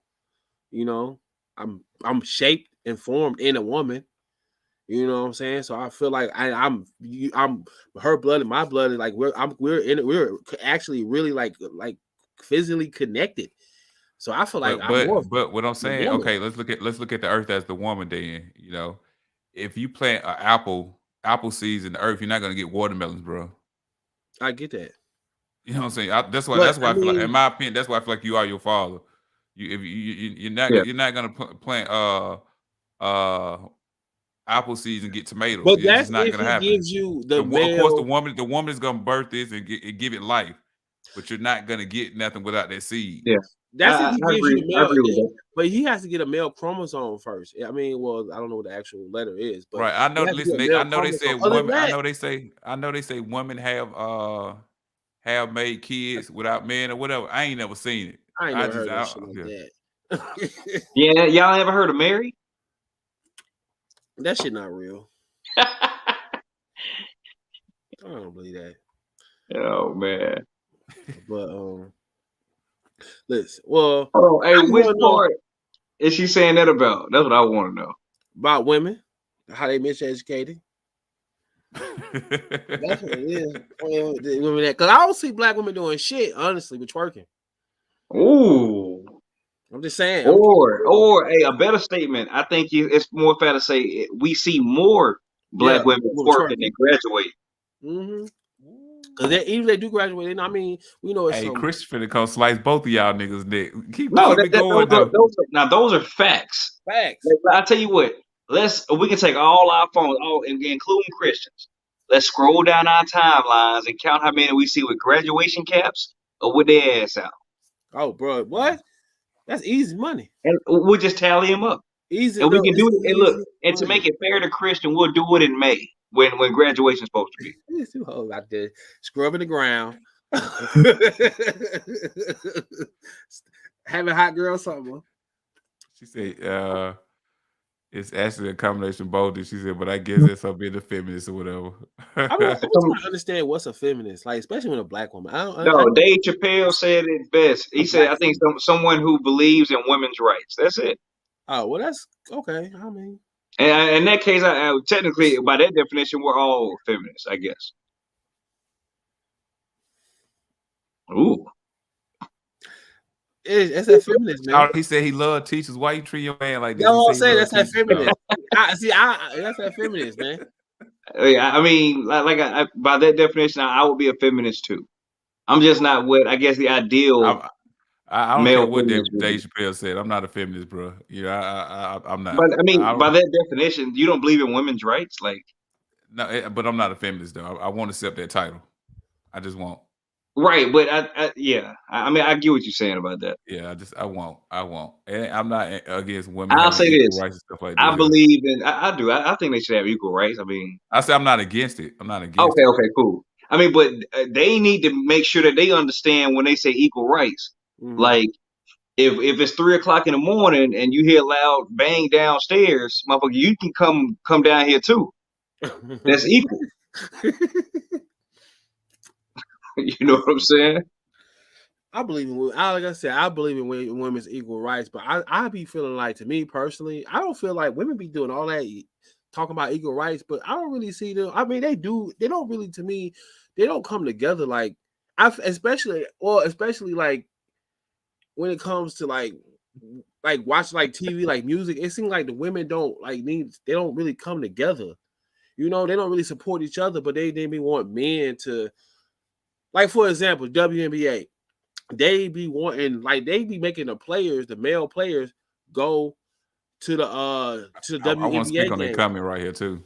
I'm shaped and formed in a woman. You know what I'm saying? So I feel like I'm her blood and my blood is like we're actually really like physically connected. So I feel like I'm more. But what I'm saying, okay, let's look at the earth as the woman. Then if you plant an apple seeds in the earth, you're not gonna get watermelons, bro. I get that. You know what I'm saying? That's why I feel like, in my opinion, that's why I feel like you are your father. You're not gonna plant apple seeds and get tomatoes. But It's that's just not if gonna he happen. gives you the male. Of course, the woman is gonna birth this and give it life, but you're not gonna get nothing without that seed. Yeah, that's if he gives you I agree with that. But he has to get a male chromosome first. I mean, well, I don't know what the actual letter is, but right. I know. Listen, I know they say women. I know they say women have made kids without men or whatever. I ain't never seen it. I ain't never heard of shit like that. Yeah, y'all ever heard of Mary? That shit not real. I don't believe that. Oh man. But listen. Well, hey, which part is she saying that about? That's what I want to know. About women, how they miseducated. That's what it is. Because I don't see black women doing shit, honestly, with twerking. Ooh. I'm just saying. Or a better statement. I think it's more fair to say we see more black women twerking than graduate. Mm-hmm. Because even if they do graduate, I mean, we know it's hey, some. Chris finna come slice both of y'all niggas' neck. Keep it going those though. Those are facts. Facts. I tell you what. We can take all our phones, including Christians. Let's scroll down our timelines and count how many we see with graduation caps or with their ass out. Oh, bro, what? That's easy money. And we'll just tally them up. Easy. And we can do it. And look, and to make it fair to Christian, we'll do it in May when graduation's supposed to be. These two hoes out there scrubbing the ground, having hot girl summer. She said, it's actually a combination of both. She said, but I guess that's her being a feminist or whatever. I'm trying to understand what's a feminist, like especially when a black woman. Dave Chappelle said it best. He said, "I think someone who believes in women's rights." That's it. Oh well, that's okay. I mean, and in that case, I technically, by that definition, we're all feminists, I guess. Ooh. It's that feminist, man. He said he loved teachers. Why you treat your man like this? No, I'm saying that's that feminist. That's that feminist, man. I mean, by that definition, I would be a feminist too. I'm just not what I guess the ideal. I don't care what Dave Chappelle said. I'm not a feminist, bro. I'm not. But I mean, by that definition, you don't believe in women's rights, like. No, but I'm not a feminist though. I won't accept that title. I just won't. Right, but I mean, I get what you're saying about that. Yeah, I won't. And I'm not against women. I'll say this: rights and stuff like that. I believe in. I do. I think they should have equal rights. I mean, I say I'm not against it. I'm not against. Okay, cool. I mean, but they need to make sure that they understand when they say equal rights. Mm-hmm. Like, if it's 3:00 in the morning and you hear loud bang downstairs, motherfucker, you can come down here too. That's equal. You know what I'm saying? I believe in, like I said, I believe in women's equal rights, but I be feeling like, to me personally, I don't feel like women be doing all that talking about equal rights, but I don't really see them. I mean, they do. They don't really, to me, they don't come together like especially like when it comes to like watch like TV, like music. It seems like the women don't they don't really come together. You know, they don't really support each other, but they want men to. Like, for example, WNBA, they be wanting, like, they be making the male players go to the WNBA. I want to speak on that comment right here too.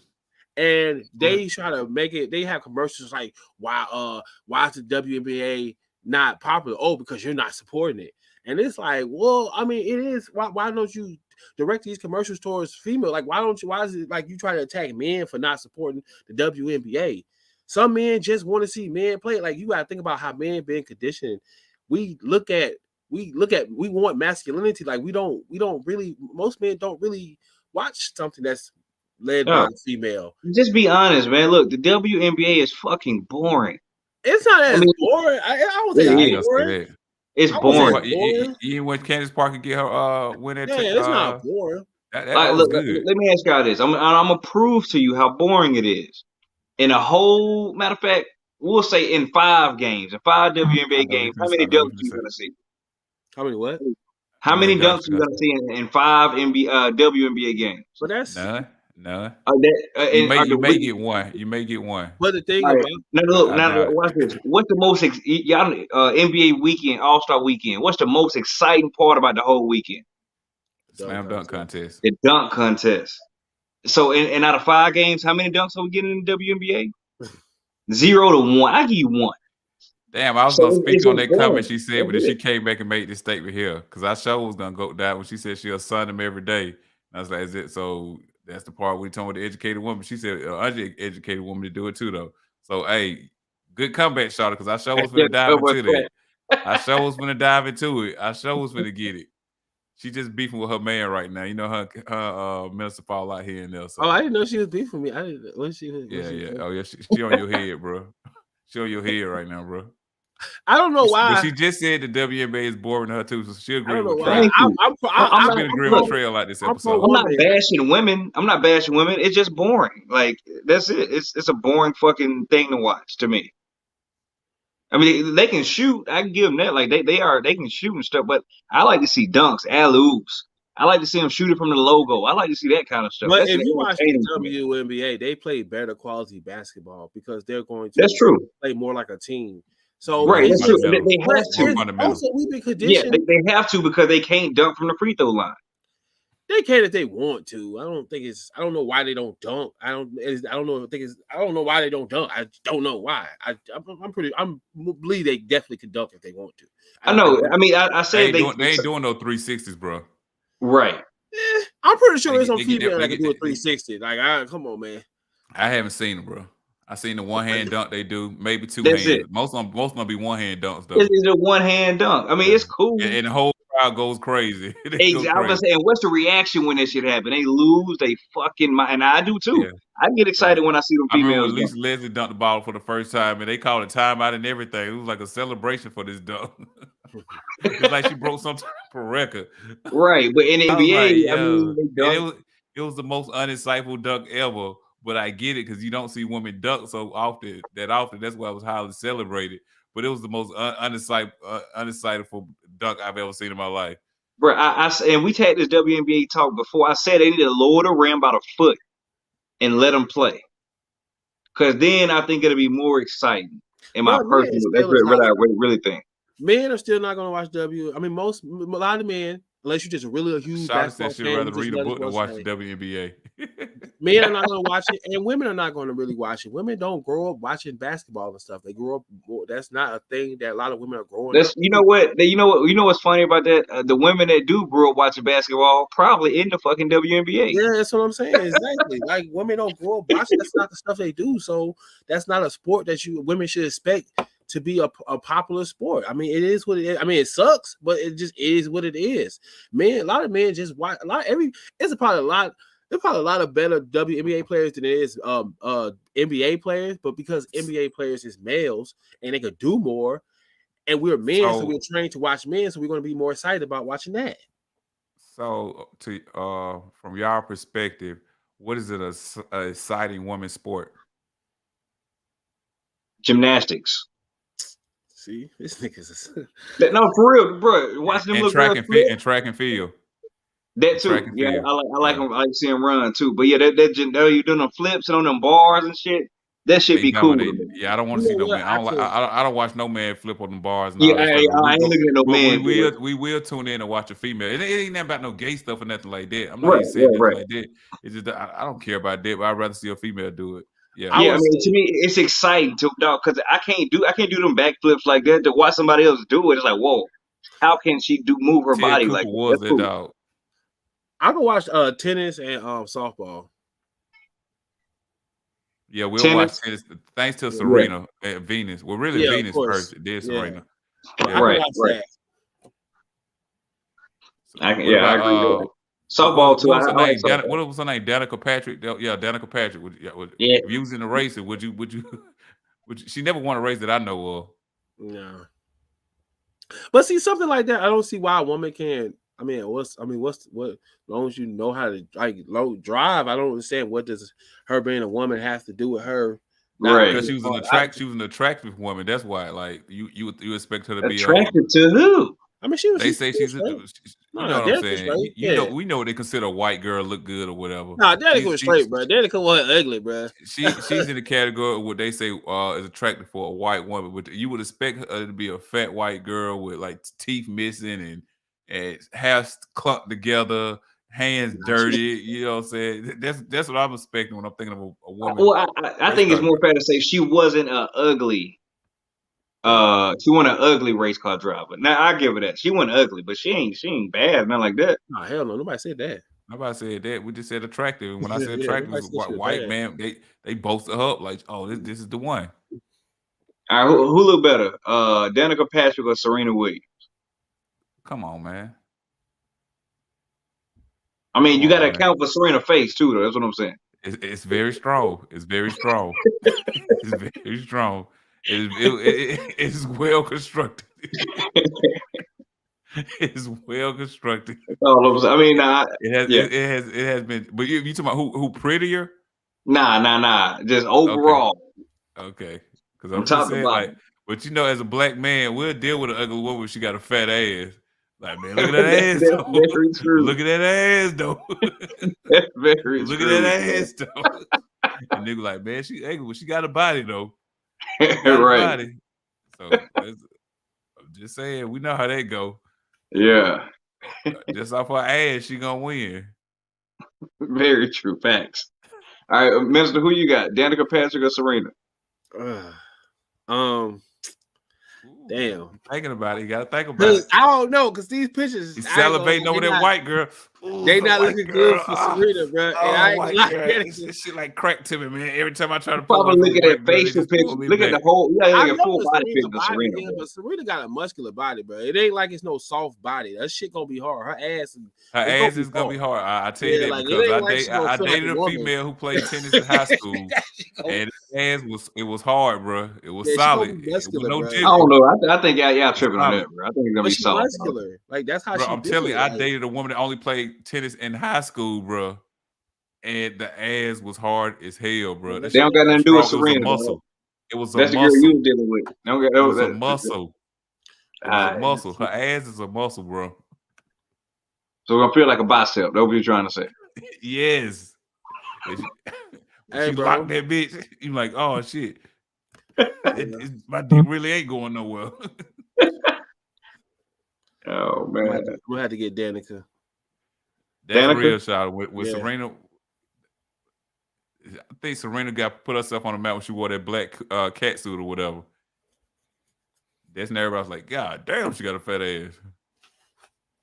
And they try to make it. They have commercials like, why is the WNBA not popular? Oh, because you're not supporting it. And it's like, well, I mean, it is. Why don't you direct these commercials towards female? Like, why is it like you try to attack men for not supporting the WNBA? Some men just want to see men play. Like, you got to think about how men been conditioned. We want masculinity. Like, we don't really, most men don't really watch something that's led by a female. Just be honest, man. Look, the WNBA is fucking boring. It's not as boring. I would say boring. It's boring. You went Candace Parker get her win that. Yeah, it's not boring. That was good. Let me ask y'all this. I'm gonna prove to you how boring it is. In a whole, matter of fact, we'll say in 5 games, in 5 WNBA games, how many dunks are you gonna see? How many what? How many dunks are you gonna see in 5 WNBA games? But that's none. You may get one. You may get one. But the thing about now watch this. What's the most y'all NBA weekend, All-Star weekend? What's the most exciting part about the whole weekend? Slam dunk contest. The dunk contest. So, and out of 5 games, how many dunks are we getting in the WNBA? 0 to 1. I give you 1. Damn, I was gonna speak on that comment she said, but then she came back and made this statement here because I sure was gonna go down when she said she'll son them every day. And I was like, "Is it?" So that's the part we told the educated woman. She said, "Educated woman to do it too, though." So, hey, good comeback, Shawty, because I sure was gonna dive into that. I sure was gonna dive into it. I sure was gonna get it. She just beefing with her man right now. You know her minister fall out here and there. So. Oh, I didn't know she was beefing with me. I didn't. When she? Yeah. Oh yeah, she on your head, bro. She on your head right now, bro. I don't know why. But she just said the WNBA is boring to her too, so she agreed with why. I'm been agreeing with Trail like this episode. I'm not bashing women. It's just boring. Like that's it. It's a boring fucking thing to watch to me. I mean, they can shoot. I can give them that. Like they can shoot and stuff. But I like to see dunks, alley-oops. I like to see them shoot it from the logo. I like to see that kind of stuff. But That's if you watch the WNBA, they play better quality basketball because they're going to. That's true. Play more like a team. So right, that's true. They have to. Also, we've been conditioned. Yeah, they have to because they can't dunk from the free throw line. They can if they want to. I don't know why they don't dunk. I don't know why they don't dunk. I don't know why. I believe they definitely can dunk if they want to. I know. I mean, I say they ain't doing no 360s, bro. Right. I'm pretty sure there's some female that can do a 360. Like, come on, man. I haven't seen them, bro. I seen the one hand dunk they do, maybe two hands. Most of them be one hand dunks though. It's a one hand dunk. I mean, it's cool. And the whole crowd goes crazy. Exactly. I was gonna say, and what's the reaction when this shit happen? They lose, they fucking and I do too. Yeah. I get excited when I see them females. I remember Lisa Leslie dunked the ball for the first time, and they called it timeout and everything. It was like a celebration for this dunk. It's like she broke some type of record. Right, but in the NBA, I mean, it was the most uninsightful dunk ever. But I get it because you don't see women dunk so often. That's why I was highly celebrated. But it was the most uninsightful dunk I've ever seen in my life. Bro, and we had this WNBA talk before. I said they need to lower the rim about a foot and let them play. Because then I think it'll be more exciting. In my personal, that's what I really think. Men are still not going to watch I mean, a lot of men, unless you're just really a huge basketball fan, rather read a book than watch the WNBA. Men are not going to watch it, and women are not going to really watch it. Women don't grow up watching basketball and stuff. They grow up. That's not a thing that a lot of women are growing up. You know what's funny about that? The women that do grow up watching basketball probably in the fucking WNBA. Yeah, that's what I'm saying. Exactly. Like women don't grow up watching. That's not the stuff they do. So that's not a sport that women should expect to be a popular sport. I mean, it is what it is. I mean, it sucks, but it just is what it is. Man, a lot of men just watch there's probably a lot of better WNBA players than there is NBA players, but because NBA players is males and they could do more, and we're men, so we're trained to watch men, so we're going to be more excited about watching that. So, from your perspective, what is it a exciting women's sport? Gymnastics. See, this nigga's no, for real, bro. Watch them look track and field. That too. Yeah, I like them. I like to see them run too. But yeah, you doing them flips and on them bars and shit. That should be cool. Yeah, I don't want to see no man. I don't watch no man flip on them bars. Yeah, I ain't looking at no man. We will tune in and watch a female. It ain't nothing about no gay stuff or nothing like that. I'm not even saying nothing like that. It's just I don't care about that, but I'd rather see a female do it. Yeah, I mean, to me, it's exciting because I can't do them backflips like that. To watch somebody else do it, it's like, whoa, how can she move her body like that? Was that dog? I can watch tennis and softball. Yeah, we'll watch tennis thanks to Serena and Venus. Well, really, Venus first, then Serena. Yeah. Right. I agree. Softball too. What was her name? Danica Patrick. Yeah, Danica Patrick. If you was in the race, would you? She never won a race that I know of. No. But see, something like that, I don't see why a woman can't. What? As long as you know how to drive, I don't understand what does her being a woman have to do with her. Right, because she was an attractive woman. That's why, like you expect her to be attractive to who? I mean, they say she's. You know what I'm saying? We know they consider a white girl look good or whatever. Nah, Danica was straight, bro. Danica wasn't ugly, bro. She's in the category of what they say is attractive for a white woman, but you would expect her to be a fat white girl with like teeth missing and hair clumped together, hands dirty. You know what I'm saying? That's what I'm expecting when I'm thinking of a woman. Well, I think it's more fair to say she wasn't ugly. She wasn't an ugly race car driver. Now I give her that. She wasn't ugly, but she ain't bad, man, like that. No, hell no, nobody said that. Nobody said that. We just said attractive. And when I said attractive, was white man. They boasted her up like, oh, this is the one. All right, who look better, Danica Patrick or Serena Williams? Come on, man. I mean, you got to account for Serena's face too, though. That's what I'm saying. It's very strong. It's very strong. It's very strong. It's well constructed. It's well constructed. I mean, it has been. But you talking about who prettier? Nah. Just overall. Okay. Because From I'm just top to saying, bottom. but as a black man, we'll deal with an ugly woman if she got a fat ass. Like, man, look at that ass though. Very true. Look at that ass though. That's very Look true. at that ass though. And nigga like, man, she ugly, but she got a body though. Right. A body. So I'm just saying, we know how that go. Yeah. Just off her ass, she gonna win. Very true. Facts. All right, Minister, who you got? Danica Patrick or Serena? Damn. Thinking about it, you gotta think about it. I don't know, because these pictures, he's salivating over that white girl. Ooh, they not looking good for Serena, bro. And I ain't like this shit like crack to me, man. Every time I try to probably look at that facial picture, look at the whole. Yeah, look at full body picture of Serena. Yeah, but Serena got a muscular body, bro. It ain't like it's no soft body. That shit gonna be hard. Her ass is gonna be hard. I tell you that because I dated a female who played tennis in high school, and ass was hard, bro. It was solid. Muscular, bro. I don't know. I think y'all tripping on that, bro. I think it's gonna be soft. Muscular. Like that's how I'm telling you, I dated a woman that only played tennis in high school, bro. And the ass was hard as hell, bro. They don't got nothing to do with Serena. It was a muscle. That's the girl you were dealing with. It was a muscle. It was a muscle. Her ass is a muscle, bro. So it's gonna feel like a bicep. That's what you're trying to say. Yes. She locked that bitch. You like, oh shit. My dick really ain't going nowhere. Oh man, we'll have to get Danica. That's a real shot with Serena. I think Serena got put herself on the map when she wore that black cat suit or whatever. That's when everybody's like, God damn, she got a fat ass.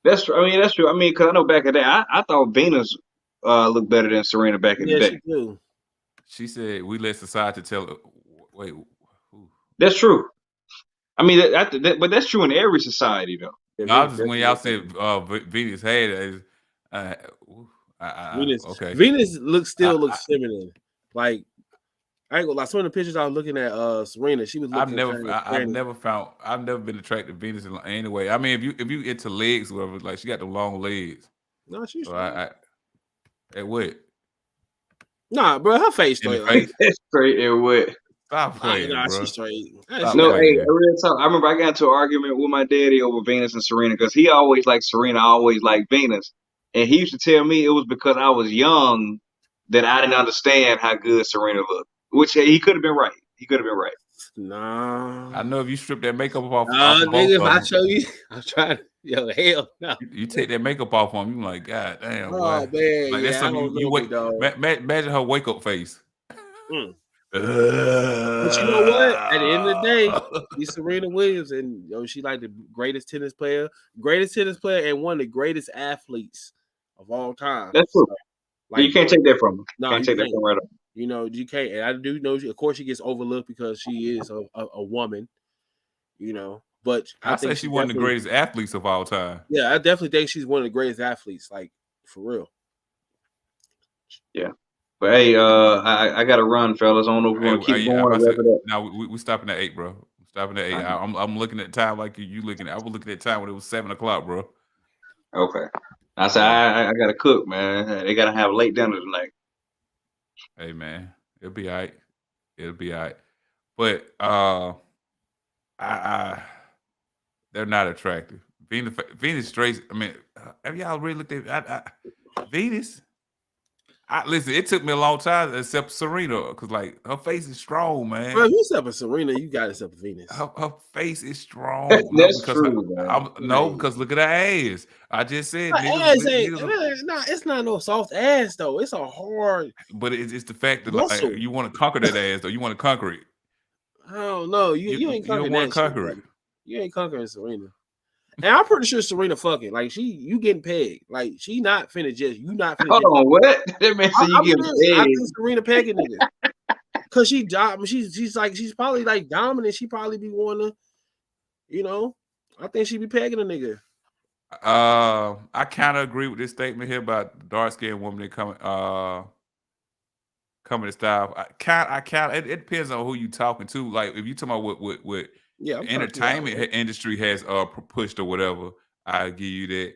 That's true. I mean, that's true. I mean, because I know back in the day, I thought Venus looked better than Serena back in the day. She do. She said, "We let society tell her." Wait, that's true. I mean, but that's true in every society, though. No, when y'all said Venus had Venus. Okay. Venus looks feminine. Like I ain't gonna lie. Some of the pictures I was looking at, Serena, she was looking. I've never been attracted to Venus in any way. I mean, if you into legs, whatever, like she got the long legs. No, she's so at what? Nah, bro, her face straight. Straight and what? Stop playing, bro. She's straight. No, hey, real talk. I remember I got into an argument with my daddy over Venus and Serena because he always liked Serena, I always liked Venus, and he used to tell me it was because I was young that I didn't understand how good Serena looked. Which he could have been right. Nah. I know if you strip that makeup off. Nigga, if I show you, I'm trying to. Yo, hell no. You take that makeup off on you, like, God damn. Oh boy. Man, like that's something you wake. Imagine her wake up face. But you know what? At the end of the day, she's Serena Williams, and she like the greatest tennis player, and one of the greatest athletes of all time. That's true. Like, you can't take that from her. No, can't take that from her. You can't. And I do know, of course, she gets overlooked because she is a woman. But I say she's one of the greatest athletes of all time. Yeah, I definitely think she's one of the greatest athletes, like for real. Yeah. But hey, I gotta run, fellas. I don't know if we're gonna keep going. Now we stopping at 8, bro. Stopping at 8. I'm looking at time like you looking at. I was looking at time when it was 7:00, bro. Okay. I said I gotta cook, man. They gotta have a late dinner tonight. Hey man, it'll be all right. But they're not attractive. Venus straight. I mean, have y'all really looked at Venus? Listen, it took me a long time to accept Serena because, like, her face is strong, man. Bro, if you accept Serena, you got to accept Venus. Her face is strong. That's true, because look at her ass. I just said, it's not no soft ass though. It's a hard. But it's the fact that like, you want to conquer that ass though. You want to conquer it. I don't know. You ain't conquering that. Conquer it. You ain't conquering Serena. And I'm pretty sure Serena fucking like you getting pegged. Like she not finna just you not finna. Hold on, what? That man said you getting pegged. I think Serena pegging nigga. Cause she's probably like dominant. She probably be wanting to, I think she be pegging a nigga. I kind of agree with this statement here about the dark skinned woman that comedy style. It depends on who you talking to. Like if you talking about what entertainment industry has pushed or whatever, I give you that.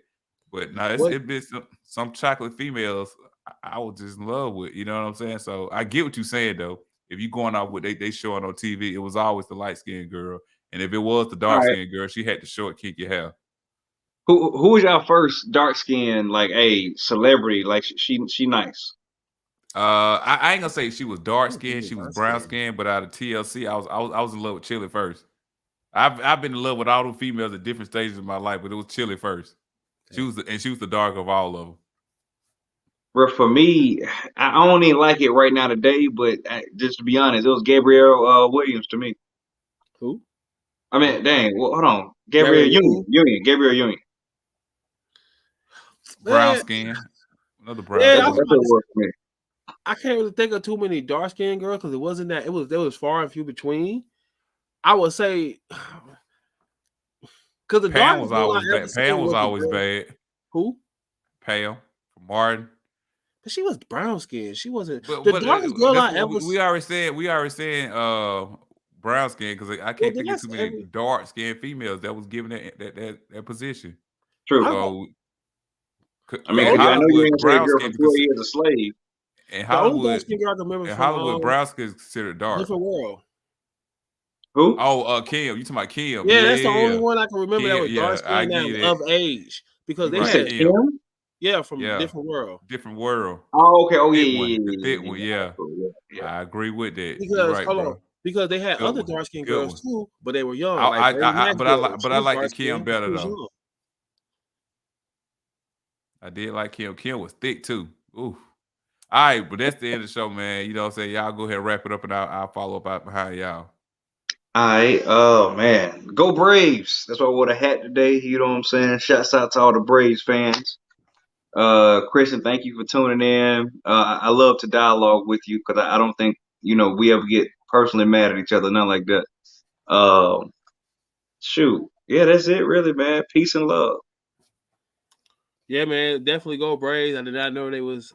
But no, it been some chocolate females I was just in love with. You know what I'm saying? So I get what you're saying though. If you going off what they showing on TV, it was always the light skinned girl, and if it was the dark skinned girl, she had the short kinky hair. Who was y'all first dark skinned like a celebrity? Like she nice. I ain't gonna say she was dark skinned. She was brown skinned, but out of TLC, I was in love with Chili first. I've been in love with all the females at different stages of my life, but it was Chili first. She was the dark of all of them. But for me, I don't even like it right now today. But just to be honest, it was Gabrielle Williams to me. Who? I mean, dang. Well, hold on, Gabrielle Union. Gabrielle Union. Brown skin. Another brown. Yeah, I can't really think of too many dark skinned girls because it wasn't that. There was far and few between. I would say because the Pam was always bad. Pam was always bad. Who? Pam from Martin. But she was brown skinned. She wasn't the darkest girl I ever. We already said brown skin because I can't think of too many dark skinned females that was given that position. True. So, I mean, I know you ain't say a girl for 12 years a slave. In Hollywood, brown skin is considered dark. Different world. Who? Oh, Kim. You talking about Kim? Yeah, that's the only one I can remember that was dark skinned of age because they had Kim. Yeah, from Different World. Different World. Oh, okay. Oh, yeah. I agree with that. Because because they had other dark skinned girls too, but they were young. But I like the Kim better though. I did like Kim. Kim was thick too. Ooh. All right, but that's the end of the show, man. You know what I'm saying? Y'all go ahead and wrap it up, and I'll follow up out behind y'all. All right. Oh, man. Go Braves. That's why I wore the hat today. You know what I'm saying? Shouts out to all the Braves fans. Kristen, thank you for tuning in. I love to dialogue with you because I don't think, we ever get personally mad at each other, nothing like that. Shoot. Yeah, that's it really, man. Peace and love. Yeah, man. Definitely go Braves. I did not know they was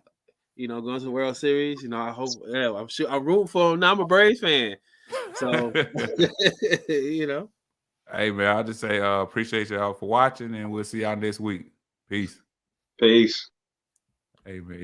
going to the World Series. I hope. Yeah, I'm sure. I'm rooting for them. Now I'm a Braves fan, so Hey man, I'll just say appreciate y'all for watching, and we'll see y'all next week. Peace. Peace. Hey man.